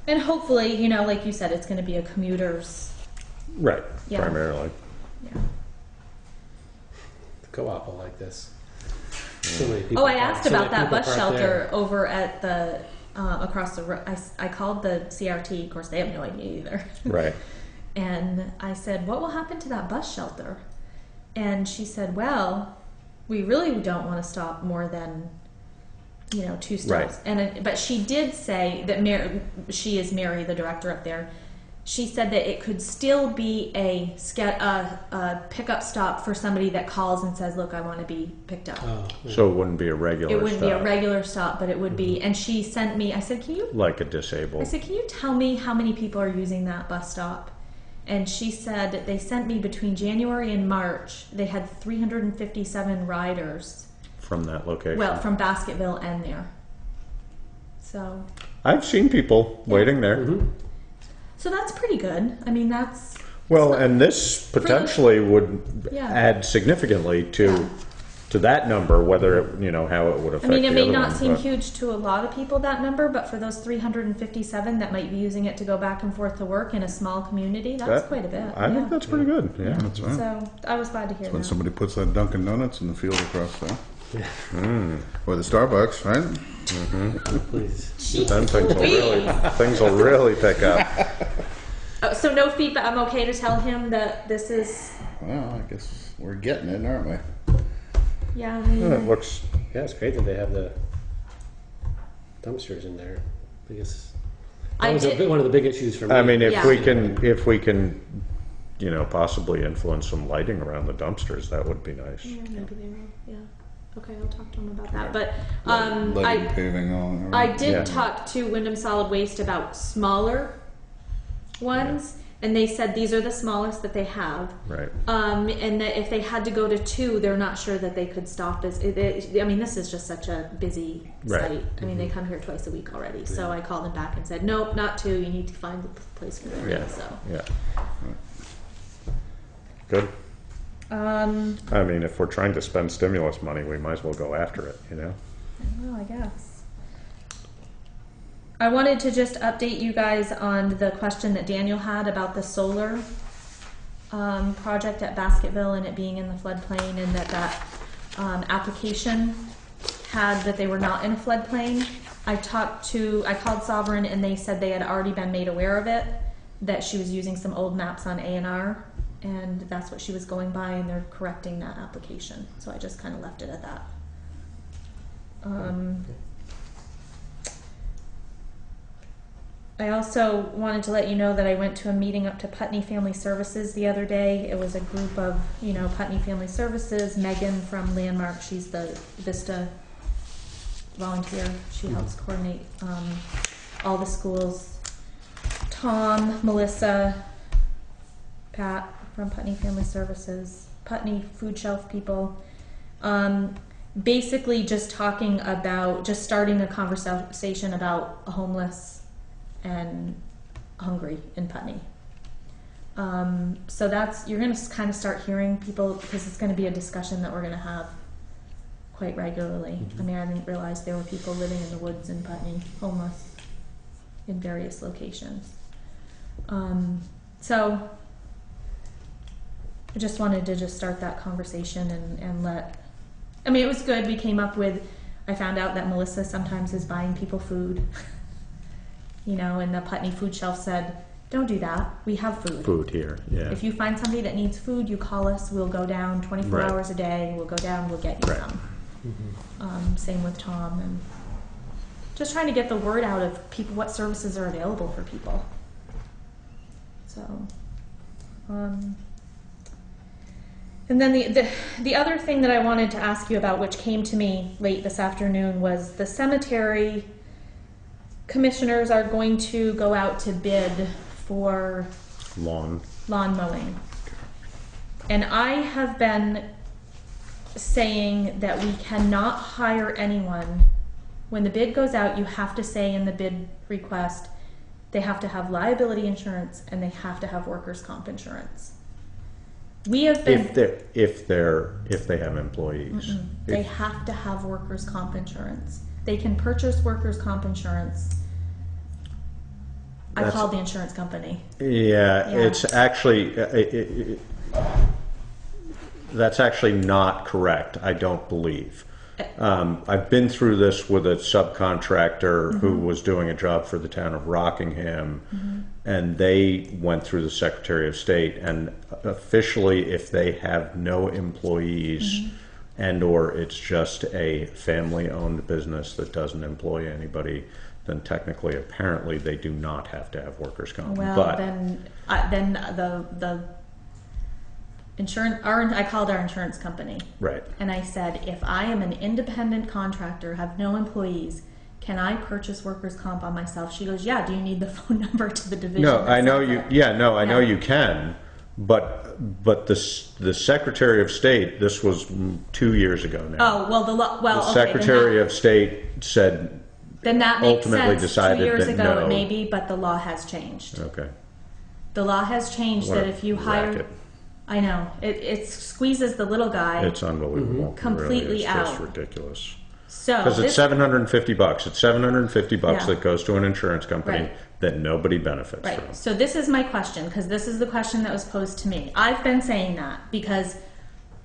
And hopefully, you know, like you said, it's going to be a commuter's. Right. Yeah. Primarily. Yeah. The co-op will like this. So many people. Oh, I asked so many about that people bus park shelter there. over at the across the road. I called the CRT. Of course, they have no idea either. Right. And I said, "What will happen to that bus shelter?" And she said, "Well, we really don't want to stop more than, you know, 2 stops." Right. And but she did say that she is Mary, the director up there. She said that it could still be a pickup stop for somebody that calls and says, "Look, I want to be picked up." Oh, yeah. So it wouldn't be a regular It wouldn't be a stop, regular stop, but it would be. And she sent me. I said, "Can you?" like a I disabled. said, "Can you tell me how many people are using that bus stop?" And she said that they sent me between January and March. They had 357 riders. From that location. Well, from Basketville and there. So, I've seen people waiting there. Mhm. so that's pretty good. I mean, that's Well, and this potentially would Yeah. add significantly to that number, whether it, you know, how it would I affect mean, it the may other not one, seem but- huge to a lot of people, that number, but for those 357 that might be using it to go back and forth to work in a small community, that's That- quite a bit. I think that's pretty good. Yeah. That's right. So I was glad to hear When that. somebody puts that Dunkin' Donuts in the field across there. Mm. Or the Starbucks, right? Please. Then things will really pick up. Oh, so no feedback. I'm okay to tell him that this is. Well, I guess we're getting it, aren't we? Yeah, I mean, It looks. Yeah, it's great that they have the dumpsters in there. I guess I that was did- one of the big issues for me. I mean, if Yeah. we can, you know, possibly influence some lighting around the dumpsters, that would be nice. Yeah, maybe they will. Yeah. Okay, I'll talk to him about that. But Lighting, paving, all. I did Yeah. talk to Wyndham Solid Waste about smaller ones, and they said these are the smallest that they have. Right. And that if they had to go to 2, they're not sure that they could stop as. I mean, this is just such a busy Right. site. I mean, they come here twice a week already. So I called them back and said, nope, not 2. You need to find the place for them. Yeah. So. Yeah. Good. I mean, if we're trying to spend stimulus money, we might as well go after it, you know? Well, I guess. I wanted to just update you guys on the question that Daniel had about the solar project at Basketville and it being in the floodplain, and that application had that they were not in a floodplain. I called Sovereign and they said they had already been made aware of it, that she was using some old maps on A&R, and that's what she was going by, and they're correcting that application. So I just kind of left it at that. I also wanted to let you know that I went to a meeting up to Putney Family Services the other day. It was a group of, you know, Putney Family Services. Megan from Landmark, she's the Vista volunteer. She helps coordinate all the schools. Tom, Melissa, Pat from Putney Family Services, Putney Food Shelf people. Basically just talking about, just starting a conversation about homeless and hungry in Putney. So you're going to kind of start hearing people, because it's going to be a discussion that we're going to have quite regularly. Mm-hmm. I mean, I didn't realize there were people living in the woods in Putney, homeless in various locations. So I just wanted to just start that conversation and I mean, it was good. We came up with, I found out that Melissa sometimes is buying people food. you know, and the Putney Food Shelf said, don't do that. We have food. Food here, yeah. If you find somebody that needs food, you call us. We'll go down 24 Right. hours a day. We'll go down. We'll get you Right. some. Same with Tom, and just trying to get the word out of people what services are available for people. So, and then the other thing that I wanted to ask you about, which came to me late this afternoon, was the cemetery commissioners are going to go out to bid for Lawn. mowing. And I have been saying that we cannot hire anyone. When the bid goes out, you have to say in the bid request, they have to have liability insurance and they have to have workers' comp insurance. We have been. If they have employees. They have to have workers' comp insurance. They can purchase workers' comp insurance. I called the insurance company. Yeah, Yeah. it's actually, that's actually not correct, I don't believe. I've been through this with a subcontractor who was doing a job for the town of Rockingham, and they went through the Secretary of State, and officially, if they have no employees and or it's just a family-owned business that doesn't employ anybody, then technically, apparently, they do not have to have workers' comp. Well, But then the insurance. I called our insurance company. right. And I said, if I am an independent contractor, have no employees, can I purchase workers' comp on myself? She goes, yeah, do you need the phone number to the division? No, that I know sells you. it? Yeah, no, I know Yeah. you can, but the Secretary of State. This was 2 years ago now. Oh, well, The Secretary of State said, then that makes ultimately sense. decided 2 years that ago no. it may be, but the law has changed. okay, The law has changed what that a if you hire, racket. I know, it squeezes the little guy. It's unbelievable. Completely really. It's just out. ridiculous. So Because it's $750. It's $750 Yeah. that goes to an insurance company Right. that nobody benefits Right. from. So this is my question, because this is the question that was posed to me. I've been saying that because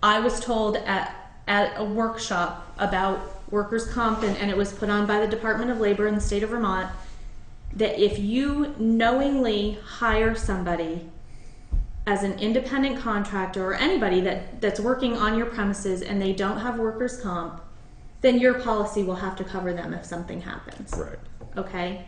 I was told at a workshop about workers' comp, and it was put on by the Department of Labor in the state of Vermont, that if you knowingly hire somebody as an independent contractor or anybody that's working on your premises and they don't have workers' comp, then your policy will have to cover them if something happens. Right. Okay?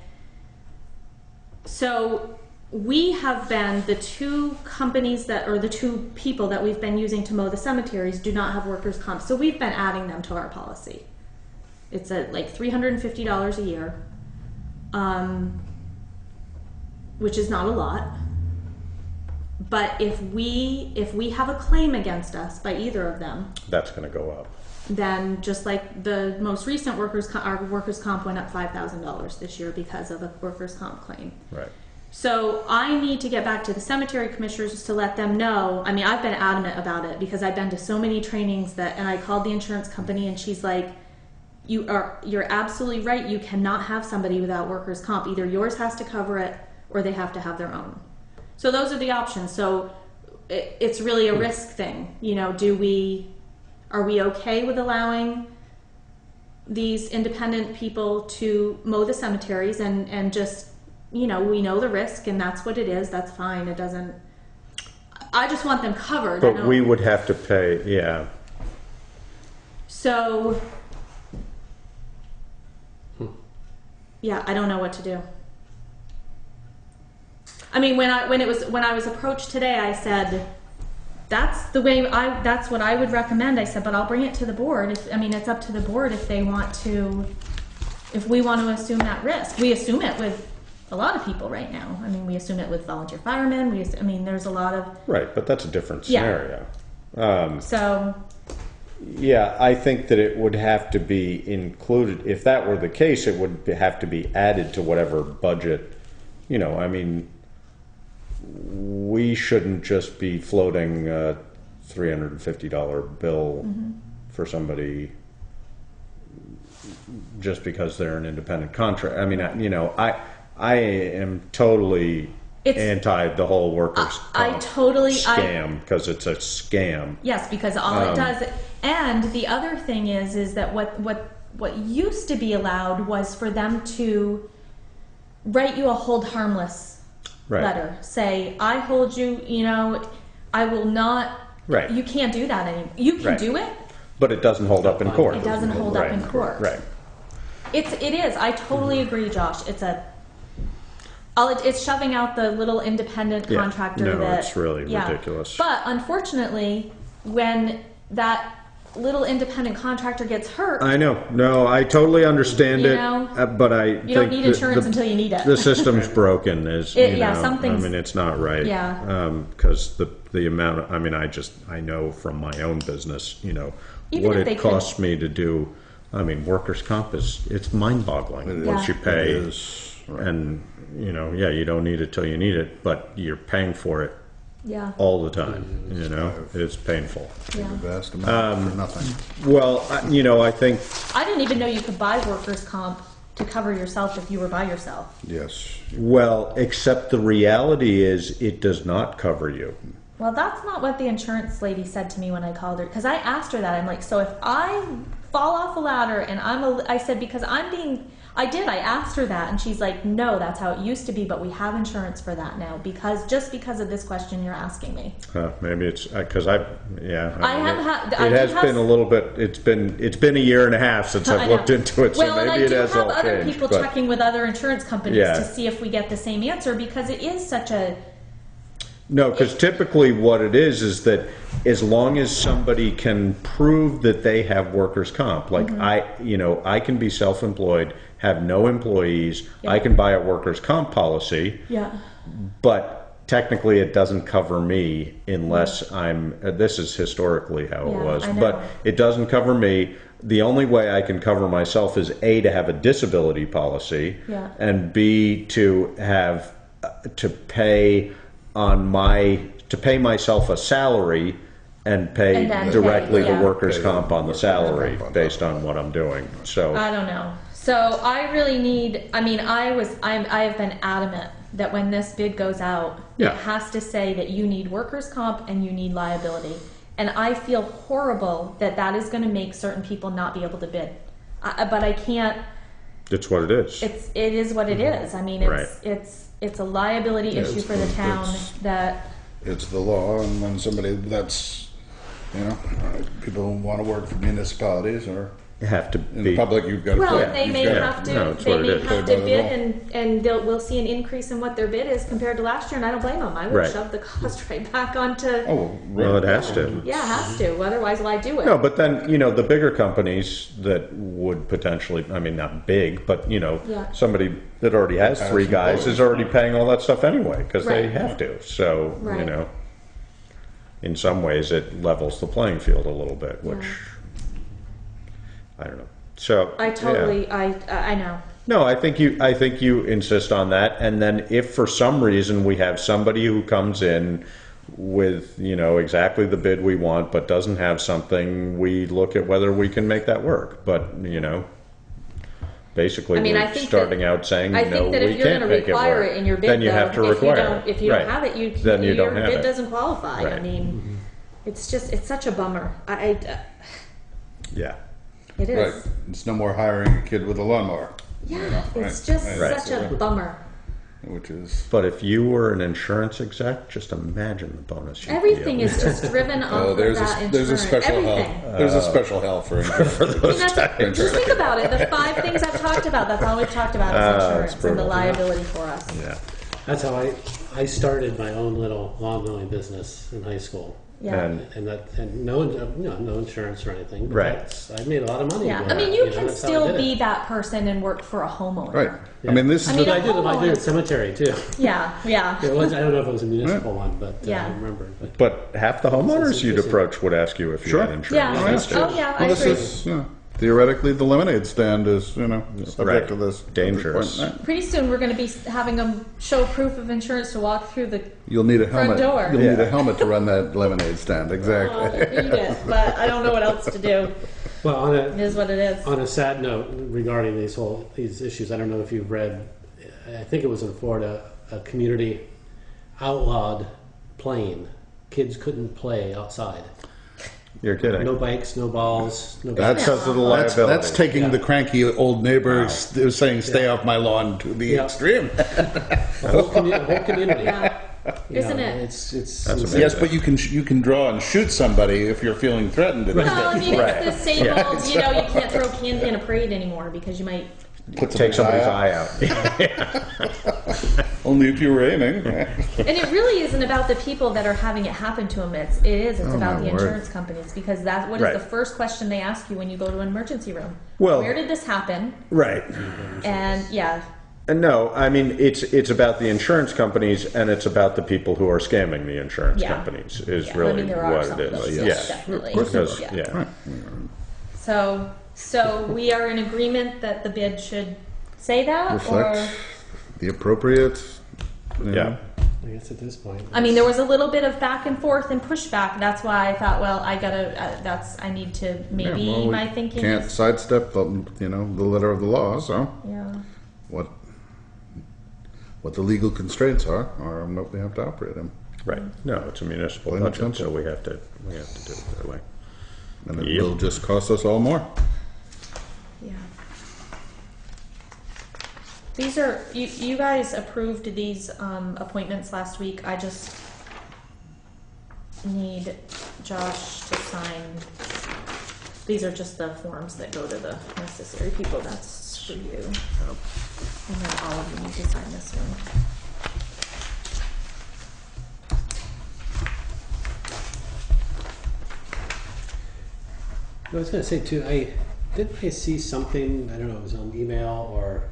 So we have been, the two companies or the two people that we've been using to mow the cemeteries do not have workers' comp. So we've been adding them to our policy. It's at like $350 a year, which is not a lot. But if we have a claim against us by either of them, That's going to go up. then just like the most recent our workers' comp went up $5,000 this year because of a workers' comp claim. Right. So I need to get back to the cemetery commissioners to let them know. I mean, I've been adamant about it because I've been to so many trainings and I called the insurance company and she's like, you're absolutely right. You cannot have somebody without workers' comp. Either yours has to cover it or they have to have their own. So those are the options. So it's really a risk thing. You know, are we okay with allowing these independent people to mow the cemeteries and just, you know, we know the risk and that's what it is. That's fine. It doesn't, I just want them covered. But we would have to pay, yeah. So, yeah, I don't know what to do. I mean, when I was approached today, I said, that's what I would recommend. I said, but I'll bring it to the board. It's up to the board if we want to assume that risk. We assume it with a lot of people right now. I mean, we assume it with volunteer firemen. There's a lot of... Right, but that's a different Yeah. scenario. So... Yeah, I think that it would have to be included. If that were the case, it would have to be added to whatever budget. You know, I mean, we shouldn't just be floating a $350 bill for somebody just because they're an independent contractor. I mean, I am totally anti the whole workers' comp scam because it's a scam. Yes, because all it does, and the other thing is that what used to be allowed was for them to write you a hold harmless Right. letter. Say, I hold you, I will not, Right. you can't do that anymore. You can Right. do it. But it doesn't hold up in court. It doesn't hold up in court. Right. It is. I totally agree, Josh. It's shoving out the little independent Yeah. contractor No, that. it's really ridiculous. But unfortunately, when that little independent contractor gets hurt, I know. No, I totally understand You it, know, but I you think don't need insurance until you need it. the system's broken. something's- I mean, it's not right. Yeah. Because the amount of, I know from my own business, Even what if they it costs me to do. I mean, workers' comp it's mind-boggling once Yeah. you pay, It is, right. and you don't need it till you need it, but you're paying for it yeah. all the time. It's painful. Yeah. A vast amount for nothing. Well, I think I didn't even know you could buy workers' comp to cover yourself if you were by yourself. Yes. well, except the reality is it does not cover you. Well, that's not what the insurance lady said to me when I called her. Because I asked her that. I'm like, so if I fall off a ladder and I said, because I asked her that. And she's like, no, that's how it used to be. But we have insurance for that now. Just because of this question you're asking me. Maybe it's because I it do has have been a little bit. It's been a year and a half since I I've know. looked into it, so Well, and maybe I it do has have all other changed. people but- checking with other insurance companies Yeah. to see if we get the same answer because it is such a. No, because typically what it is that as long as somebody can prove that they have workers' comp, like Mm-hmm. I can be self-employed, have no employees, Yeah. I can buy a workers' comp policy, Yeah. but technically it doesn't cover me unless this is historically how it Yeah, was, I know. but it doesn't cover me. The only way I can cover myself is A, to have a disability policy, Yeah. and B, to have to pay myself a salary and pay And then directly pay, the yeah. workers' Pay comp on the workers' salary comp on based top. on what I'm doing. So I don't know. So I really need. I mean, I have been adamant that when this bid goes out, Yeah. it has to say that you need workers' comp and you need liability. And I feel horrible that is going to make certain people not be able to bid. But I can't. it's what it is. It is what it is. I mean, Right. it's a liability Yeah, issue it's- for the town it's- that. It's the law, and when somebody people who want to work for municipalities or You have to in be. the public, you've got to Well, pay. they You've may got- have to. No, it's They what it may is. have Play to by the bid, and we'll see an increase in what their bid is compared to last year, and I don't blame them. I would Right. shove the cost right back onto. Oh, Well, it right. has to. Yeah, it has to. Otherwise, why do it? No, but then, the bigger companies that would potentially, I mean, not big, but, Yeah. somebody that already has Has 3 guys employees. is already paying all that stuff anyway, because they Right. have to. So, Right. in some ways it levels the playing field a little bit, which, I don't know. So. I yeah. totally. I know. No, I think you insist on that, and then if for some reason we have somebody who comes in with exactly the bid we want, but doesn't have something, we look at whether we can make that work. But basically, I mean, we're I think starting that- out saying I no, think that we if you're can't going to make it require work. it in your bid, then you have to though, require if you don't Right. have it, you Then you your don't have bid it. doesn't qualify. I Right. mean, it's such a bummer. Yeah. It is. Right. It's no more hiring a kid with a lawnmower. Yeah, right, it's just right. such a bummer. Which is But if you were an insurance exec, just imagine the bonus. you'd be Everything able is just driven off of there's that a there's a insurance. special Everything. help. There's a special help for insurance. I mean, just think about it. The 5 things I've talked about, that's all we've talked about is insurance and the brutal. liability for us. Yeah. That's how I started my own little lawn mowing business in high school. Yeah. And no insurance or anything. But Right. I made a lot of money. Yeah. doing I mean, that, you know, can that's how I still did it. be that person and work for a homeowner. Right. Yeah. I mean, this I is mean, the, I did homeowner- a cemetery too. Yeah. It was, I don't know if it was a municipal one, but Yeah. I remember. But half the homeowners you'd interesting. approach would ask you if you Sure. had insurance. Yeah. that's Oh, yeah. I well, this agree. is theoretically the lemonade stand is subject Right. to this Dangerous. Right. Pretty soon we're going to be having them show proof of insurance to walk through the. You'll need a Front helmet. door. You'll need Yeah. a helmet to run that lemonade stand. Exactly. Eat it, but I don't know what else to do. Well, It is what it is. on a sad note regarding these issues, I don't know if you've read. I think it was in Florida. A community outlawed playing. Kids couldn't play outside. You're kidding. No bikes, no balls, no. That's because of the That's liability. taking Yeah. the cranky old neighbor saying, stay off my lawn to the Yeah. extreme. The whole community. Yeah. You know, Isn't it? It's That's insane. amazing. Yes, but you can draw and shoot somebody if you're feeling threatened. Well, I mean, Right. it's the same Yeah. old, you know, you can't throw candy in a parade anymore because you might. Put Take somebody's eye out. Only if you were aiming. And it really isn't about the people that are having it happen to them. It's Oh, about the my word. insurance companies because what is Right. the first question they ask you when you go to an emergency room? Well- Where did this happen? Right. And yeah, And no, I mean it's about the insurance companies and it's about the people who are scamming the insurance Yeah. companies is yeah. really I mean, there are what some it of those, is. yes, definitely. Because Yeah. yeah. So we are in agreement that the bid should say that, Reflect or the appropriate. you know, Yeah. I guess at this point. I mean, there was a little bit of back and forth and pushback. That's why I thought, well, I need to maybe yeah, well, we my thinking can't is, sidestep the the letter of the law. So yeah. what the legal constraints are what we have to operate in, Right. No, it's a municipal Plain and budget, so simple. we have to do it that way. and it Yep. will just cost us all more. Yeah. These are, you guys approved these appointments last week. I just need Josh to sign. These are just the forms that go to the necessary people. That's for you. And then all of you need to sign this one. I was going to say too. I see something. I don't know. It was on email or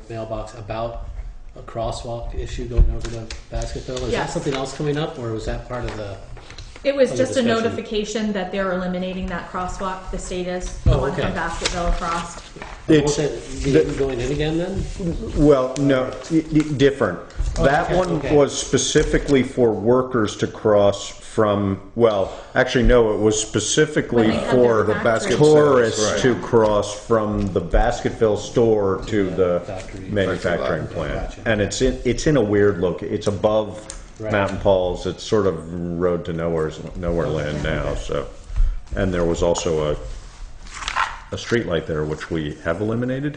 mailbox about a crosswalk issue going over to Basketville. Is Yes. that something else coming up, or was that part of the? It was Under just a discussion. notification that they're eliminating that crosswalk. The state is the Oh, one okay. from Basketville across. It's- Won't that be going in again then? Well, no, different. That okay, one okay. was specifically for workers to cross from, well, actually, no, it was specifically When they have for their factory. tourists Right. to cross from the Basketville store to the factory. manufacturing Factory plant. Gotcha. And it's in a weird location. It's above Right. Mountain Falls. It's sort of road to nowhere land now, so. And there was also a street light there, which we haven't eliminated.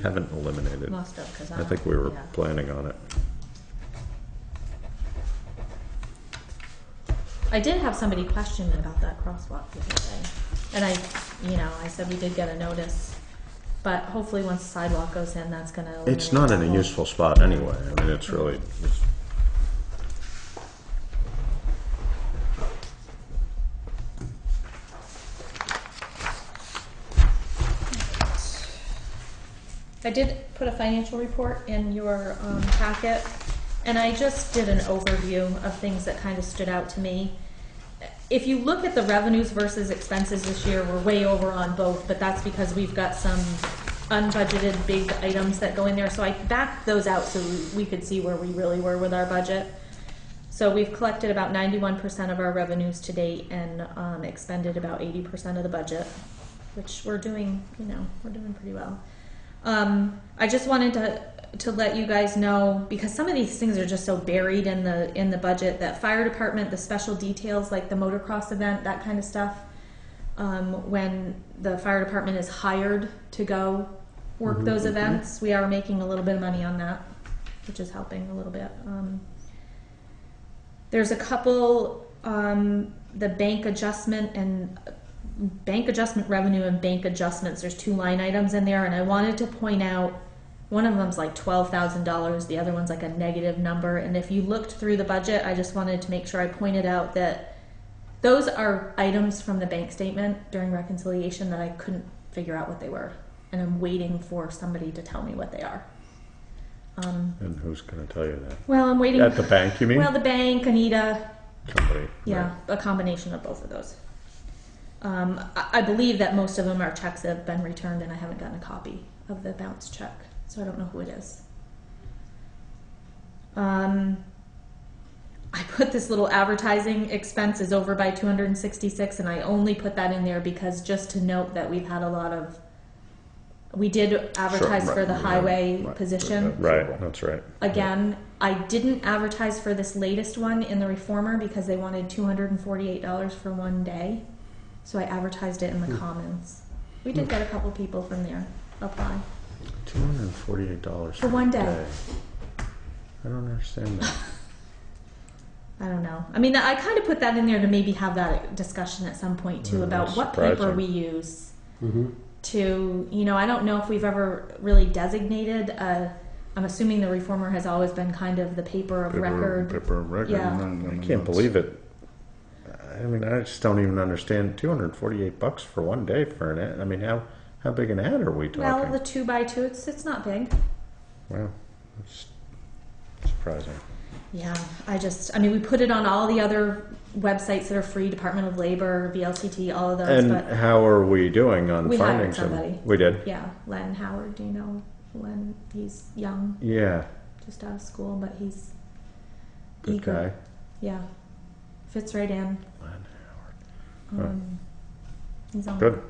Must have, because I think we were yeah. planning on it. I did have somebody question me about that crosswalk the other day. And I said we did get a notice. But hopefully once the sidewalk goes in, that's gonna eliminate It's not in that a whole- useful spot anyway. I mean, it's really, I did put a financial report in your packet, and I just did an overview of things that kind of stood out to me. If you look at the revenues versus expenses this year, we're way over on both, but that's because we've got some unbudgeted big items that go in there. So I backed those out so we could see where we really were with our budget. So we've collected about 91% of our revenues to date and expended about 80% of the budget, which we're doing, we're doing pretty well. I just wanted to let you guys know, because some of these things are just so buried in the budget, that fire department, the special details like the motocross event, that kind of stuff, when the fire department is hired to go work those events, we are making a little bit of money on that, which is helping a little bit. There's a couple, the bank adjustment revenue and bank adjustments, there's two line items in there, and I wanted to point out, one of them's like $12,000, the other one's like a negative number, and if you looked through the budget, I just wanted to make sure I pointed out that those are items from the bank statement during reconciliation that I couldn't figure out what they were, and I'm waiting for somebody to tell me what they are. and who's going to tell you that? Well, I'm waiting. At the bank, you mean? Well, the bank, Anita, Somebody. yeah, a combination of both of those. I believe that most of them are checks that have been returned, and I haven't gotten a copy of the bounce check, so I don't know who it is. I put this little advertising expense is over by 266, and I only put that in there because just to note that we've had a lot of. We did advertise Sure, for the right, highway right, position. Right, that's right. Again, I didn't advertise for this latest one in the Reformer because they wanted $248 for one day. So I advertised it in the Commons. We did get a couple people from there apply. $248 For one day. I don't understand that. I don't know. I mean, I kind of put that in there to maybe have that discussion at some point too about that's what paper surprising. we use Mm-hmm. to, you know, I don't know if we've ever really designated I'm assuming the Reformer has always been kind of the paper of record. Paper of record. Yeah. I can't believe it. I mean, I just don't even understand $248 for one day for an ad. I mean, how big an ad are we talking? Well, the 2x2, it's not big. Wow, it's surprising. Yeah, I mean, we put it on all the other websites that are free, Department of Labor, VLCT, all of those, And but how are we doing on we finding hired somebody. We did? Yeah, Len Howard, do you know Len? He's young, Yeah, just out of school, but he's good eager. guy. Yeah, fits right in. Len Howard. He's on. Good.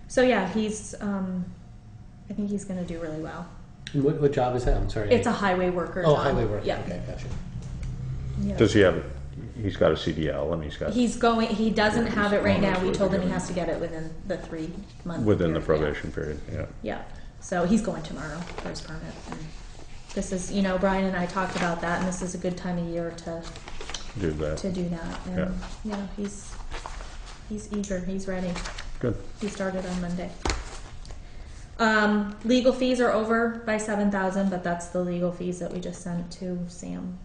So yeah, he's. I think he's going to do really well. And what job is that? I'm sorry. It's a highway worker. Oh, job. highway worker. Yeah. Okay, gotcha. Yeah. Does he have, he's got a CDL and he's got, He doesn't Yeah, have he's it right on now. his We way told to him he get has to get it within the 3 months. within the probation period, yeah. Yeah. So he's going tomorrow for his permit. And this is, you know, Brian and I talked about that, and this is a good time of year to Do that. do that. And yeah, he's eager. He's ready. Good. He started on Monday. Legal fees are over by $7,000, but that's the legal fees that we just sent to Sam.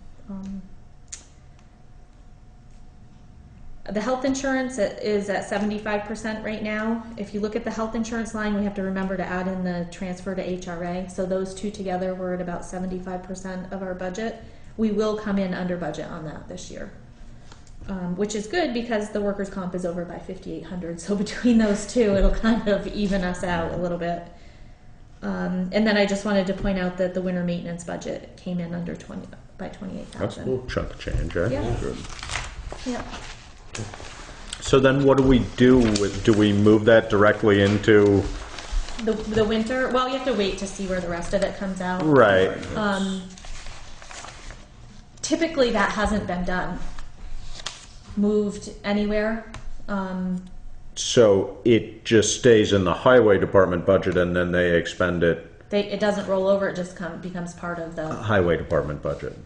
The health insurance is at 75% right now. If you look at the health insurance line, we have to remember to add in the transfer to HRA. So those two together were at about 75% of our budget. We will come in under budget on that this year, which is good because the workers' comp is over by $5,800. So between those two, it'll kind of even us out a little bit. And then I just wanted to point out that the winter maintenance budget came in under by $28,000. That's a little chunk of change, right? Yeah. Good. Yeah. So then what do we do with, do we move that directly into, The winter, well, you have to wait to see where the rest of it comes out. right? Typically that hasn't been done, moved anywhere. So it just stays in the highway department budget and then they expend it It doesn't roll over, it just becomes part of the, highway department budget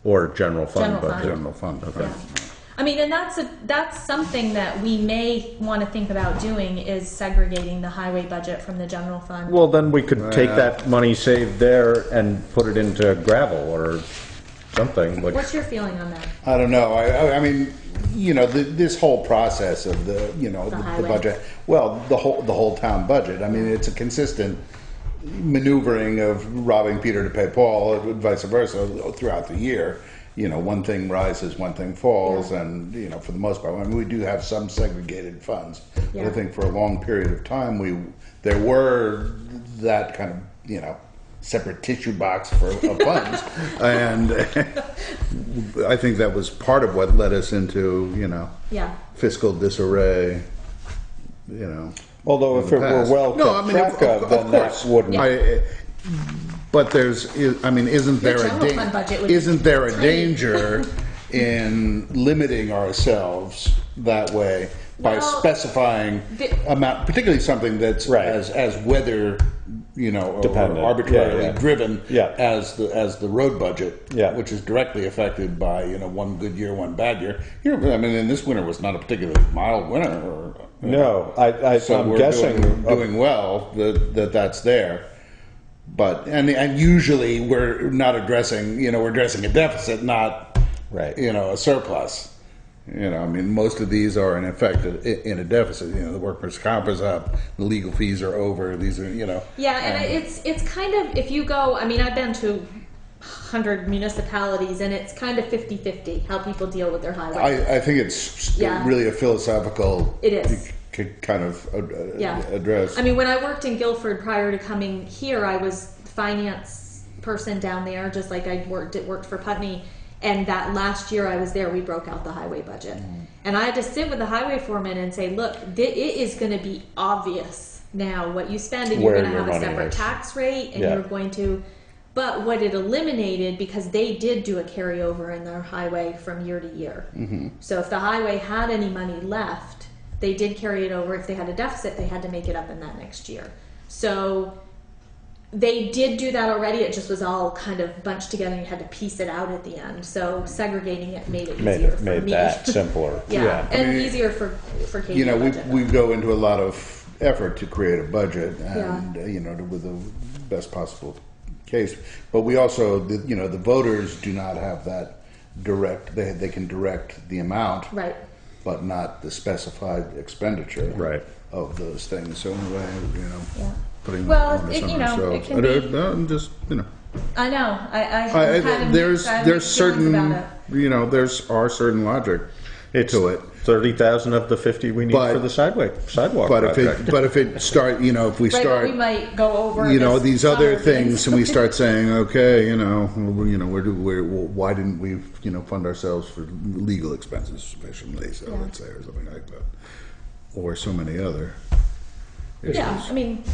or general fund General fund. budget? General fund. Okay. yeah. I mean, and that's something that we may want to think about doing is segregating the highway budget from the general fund. Well, then we could take Yeah. that money saved there and put it into gravel or something. Like, What's your feeling on that? I don't know. I mean, you know, this whole process of the, you know, The the highway. budget. Well, the whole town budget. I mean, it's a consistent maneuvering of robbing Peter to pay Paul, and vice versa, throughout the year. You know, one thing rises, one thing falls, Yeah. and you know, for the most part, I mean, we do have some segregated funds. But Yeah. I think for a long period of time, there were that kind of, you know, separate tissue box of funds, and I think that was part of what led us into, you know, Yeah. fiscal disarray. You know, although in if the it were past. well No, I kept mean, track of, then that course. wouldn't. But I mean, isn't there general fund budget would be isn't there a tiny. danger in limiting ourselves that way by Well, specifying amount, particularly something that's Right. as weather, you know, or Dependent. arbitrarily Yeah, yeah. driven Yeah. as the road budget, Yeah. which is directly affected by, you know, one good year, one bad year. Here, I mean, and this winter was not a particularly mild winter. Or, No, so I'm we're guessing. doing well that's there. But and usually we're not addressing, you know, we're addressing a deficit, not Right. you know, a surplus. You know, I mean, most of these are in effect in a deficit. You know, the workers' comp is up, the legal fees are over. These are, you know, Yeah, and it's kind of, if you go, I mean, I've been to 100 municipalities, and it's kind of 50-50 how people deal with their highway. I think it's Yeah. really a philosophical. It is. Kind of Yeah. address. I mean, when I worked in Guilford prior to coming here, I was finance person down there, just like I worked for Putney. And that last year I was there, we broke out the highway budget. And I had to sit with the highway foreman and say, look, it is going to be obvious now what you spend, and Where you're going to your have a money separate is. tax rate, and Yeah. you're going to. But what it eliminated, because they did do a carryover in their highway from year to year. So if the highway had any money left, they did carry it over. If they had a deficit, they had to make it up in that next year. So they did do that already. It just was all kind of bunched together and you had to piece it out at the end. So segregating it made it easier for made me. that simpler. Yeah, and I mean, easier for Katie. You know, to budget. we go into a lot of effort to create a budget and, Yeah. you know, with the best possible case. But we also, you know, the voters do not have that direct, they can direct the amount, Right. but not the specified expenditure Right. of those things. So, you know, Yeah. putting Well, that on it- to you know, ourselves. it can be- I'm just, you know. I know. I have kind of there's I have mixed feelings certain, about it. you know, are certain logic to it. 30,000 of the 50 we need But- for the sidewalk But project. if it start, you know, if we Right, start, but we might go over you know, this these other summer things, and we start saying, okay, you know, why didn't we, you know, fund ourselves for legal expenses sufficiently? So Yeah. let's say, or something like that, or so many other issues. Yeah, I mean,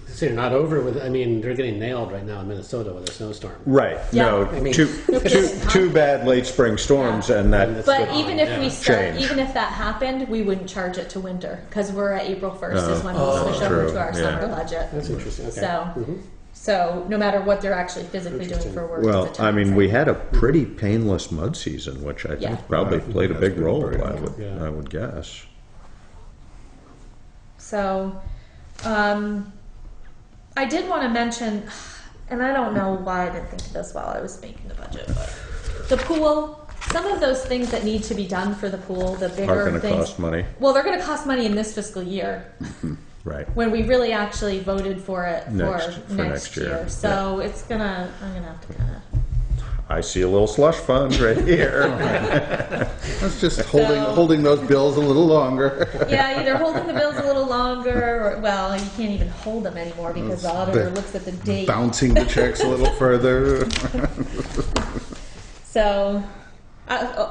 So they're not over with. I mean, they're getting nailed right now in Minnesota with a snowstorm. Right. Yeah. No, I mean- two bad late spring storms, and that. but even if we start, Change. even if that happened, we wouldn't charge it to winter because we're at April 1st is when we Oh, switch over true, to our yeah. summer budget. That's interesting. Okay. So, so no matter what they're actually physically doing for work. Well, it's a I time mean, frame. we had a pretty painless mud season, which I Yeah. think probably played a That's big been role. very Yeah. I would guess. So, I did want to mention, and I don't know why I didn't think of this while I was making the budget, but the pool, some of those things that need to be done for the pool, the Are bigger going to things. cost money, Well, they're going to cost money in this fiscal year right? when we really actually voted for it Next- for for next next year, year. So I'm going to have to kind of. I see a little slush fund right here. That's just holding those bills a little longer. Yeah, either holding the bills a little longer, or well, you can't even hold them anymore because the auditor looks at the date. Bouncing the checks a little further. So,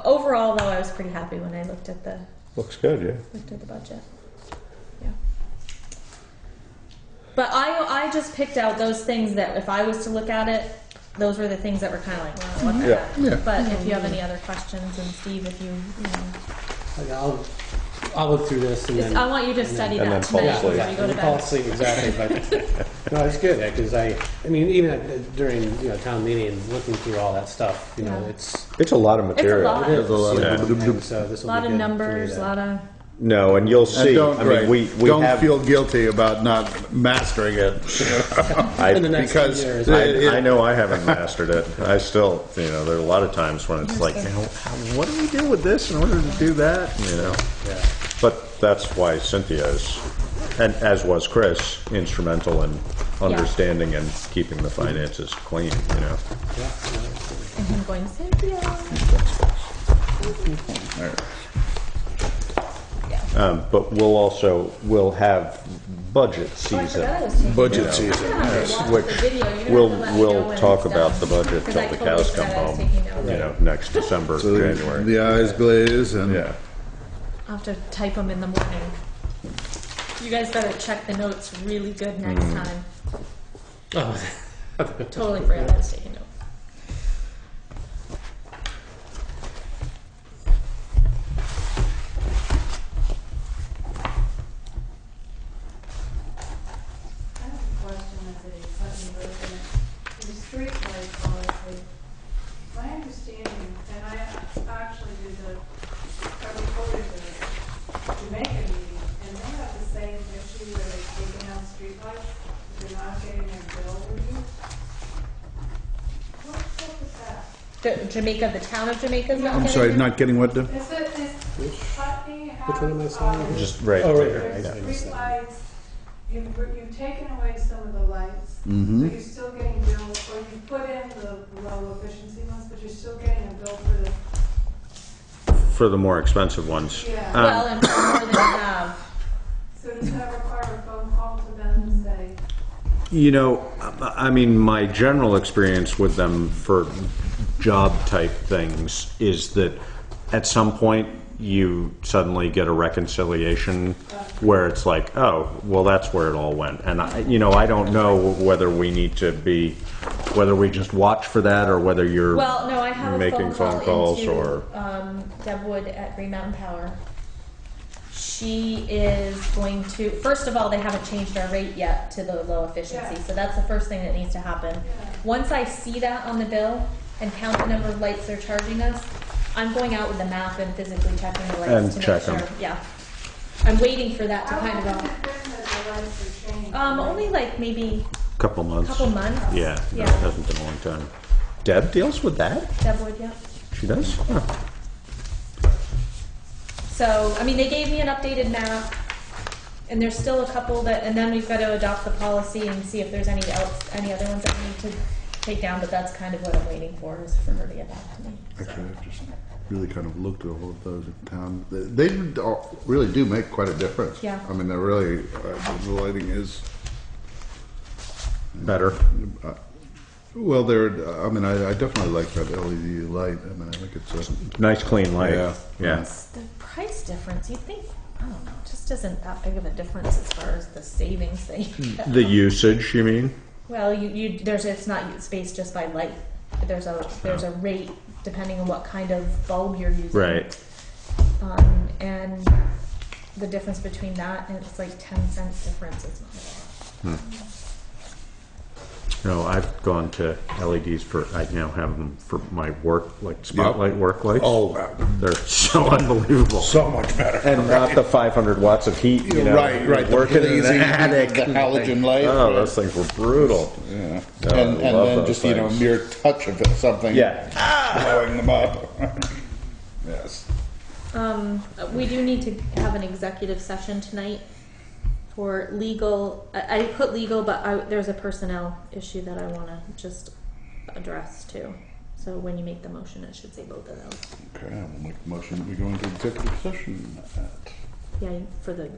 overall, though, I was pretty happy when I looked at the Looks good, yeah. budget. Yeah. But I just picked out those things that if I was to look at it, those were the things that were kind of like, well, what the Yeah. heck? Yeah. But if you have any other questions, and Steve, if you know. I'll look through this and then. I want you to study and that then fall tonight asleep. before you go to and fall bed. asleep exactly. But no, it's good because I mean, even during town meeting and looking through all that stuff, you know, Yeah. it's a lot of material. lot. it is a lot of- Yeah. and so this A will lot be of good numbers, for a me lot of. No, and you'll see. And don't, I mean, right, we don't have. feel guilty about not mastering it. in the next Because 10 years. I know I haven't mastered it. I still, there are a lot of times when it's like, what do we do with this in order to do that? Yeah. But that's why Cynthia is, and as was Chris, instrumental in understanding and keeping the finances clean. Yeah. And him going, Cynthia. All right. But we'll have budget Oh, I season. forgot I was taking Budget notes. season, You're gonna have to yes. watch Which the video. You're gonna have to let me know We'll when talk it's about done. the budget 'Cause till I the totally cows forgot come I was home. taking notes. Next December, So January. the eyes glaze and Yeah. I'll have to type them in the morning. You guys better check the notes really good next time. Oh. Totally forgot I was taking notes. I have a question as a Putney resident. The street light policy, my understanding, and I actually did I recorded the Jamaica meeting, and they have the same issue where they're taking out street lights, they're not getting their bill reduced. What's up with that? Jamaica, the town of Jamaica is not I'm getting sorry, it? not getting what the. Is Putney have? Which one am I saying? Just right Oh, right, there. right. Yeah. There's street lights, you've taken away some of the lights, Mhm. but you're still getting billed, or you put in the low efficiency ones, but you're still getting a bill for the, For the more expensive ones. Yeah. Well, and for more than you have. so does that require a phone call to them to say, I mean, my general experience with them for job type things is that at some point you suddenly get a reconciliation where it's like, oh, well, that's where it all went. And I don't know whether we need to be, whether we just watch for that or whether you're Well, no, I have a making phone phone calls into, or. Deb Wood at Green Mountain Power. she is going to, first of all, they haven't changed our rate yet to the low efficiency, so that's the first thing that needs to happen. Once I see that on the bill and count the number of lights they're charging us, I'm going out with the map and physically checking the lights And to check make 'em. sure. Yeah. I'm waiting for that to How kind long of, has it been that the lights are changed? only like maybe Couple months. a couple months. Yeah, no, Yeah. it hasn't been a long time. Deb deals with that? Deb would, yeah. She does? Huh. So, I mean, they gave me an updated map, and there's still a couple that, and then we've got to adopt the policy and see if there's any other ones that we need to take down, but that's kind of what I'm waiting for, is for her to get back to me. Actually, I've just really kind of looked at all of those in town. They really do make quite a difference. Yeah. I mean, they're really, the lighting is, Better. well, I mean, I definitely like that LED light. I mean, I think it's a, Nice clean light. Yeah. Yeah. It's the price difference, you think, I don't know, it just isn't that big of a difference as far as the savings that you get. The usage, you mean? Well, it's not spaced just by light. There's a rate depending on what kind of bulb you're using. Right. And the difference between that and it's like 10 cents difference. It's not a lot. No, I've gone to LEDs I now have them for my work, like spotlight work lights. oh, wow. They're so unbelievable. So much better. And not the 500 watts of heat, you know. Right. The Working in blazing, the attic. the halogen light. Oh, those things were brutal. Yeah. Oh, and I love then those just, things. mere touch of something. Yeah. Blowing them up. Yes. We do need to have an executive session tonight for legal. I put legal, but there's a personnel issue that I want to just address too. So when you make the motion, it should say both of those. Okay, I will make a motion that we go into executive session at Yeah, for the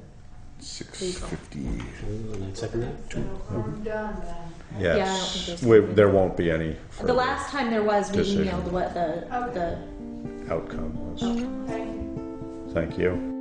6:50. And I'd second that. So we're done then. Yes. Yeah, I don't think there's There won't be any the further last time there was, we decision. emailed what the outcome was. Thank you. Thank you.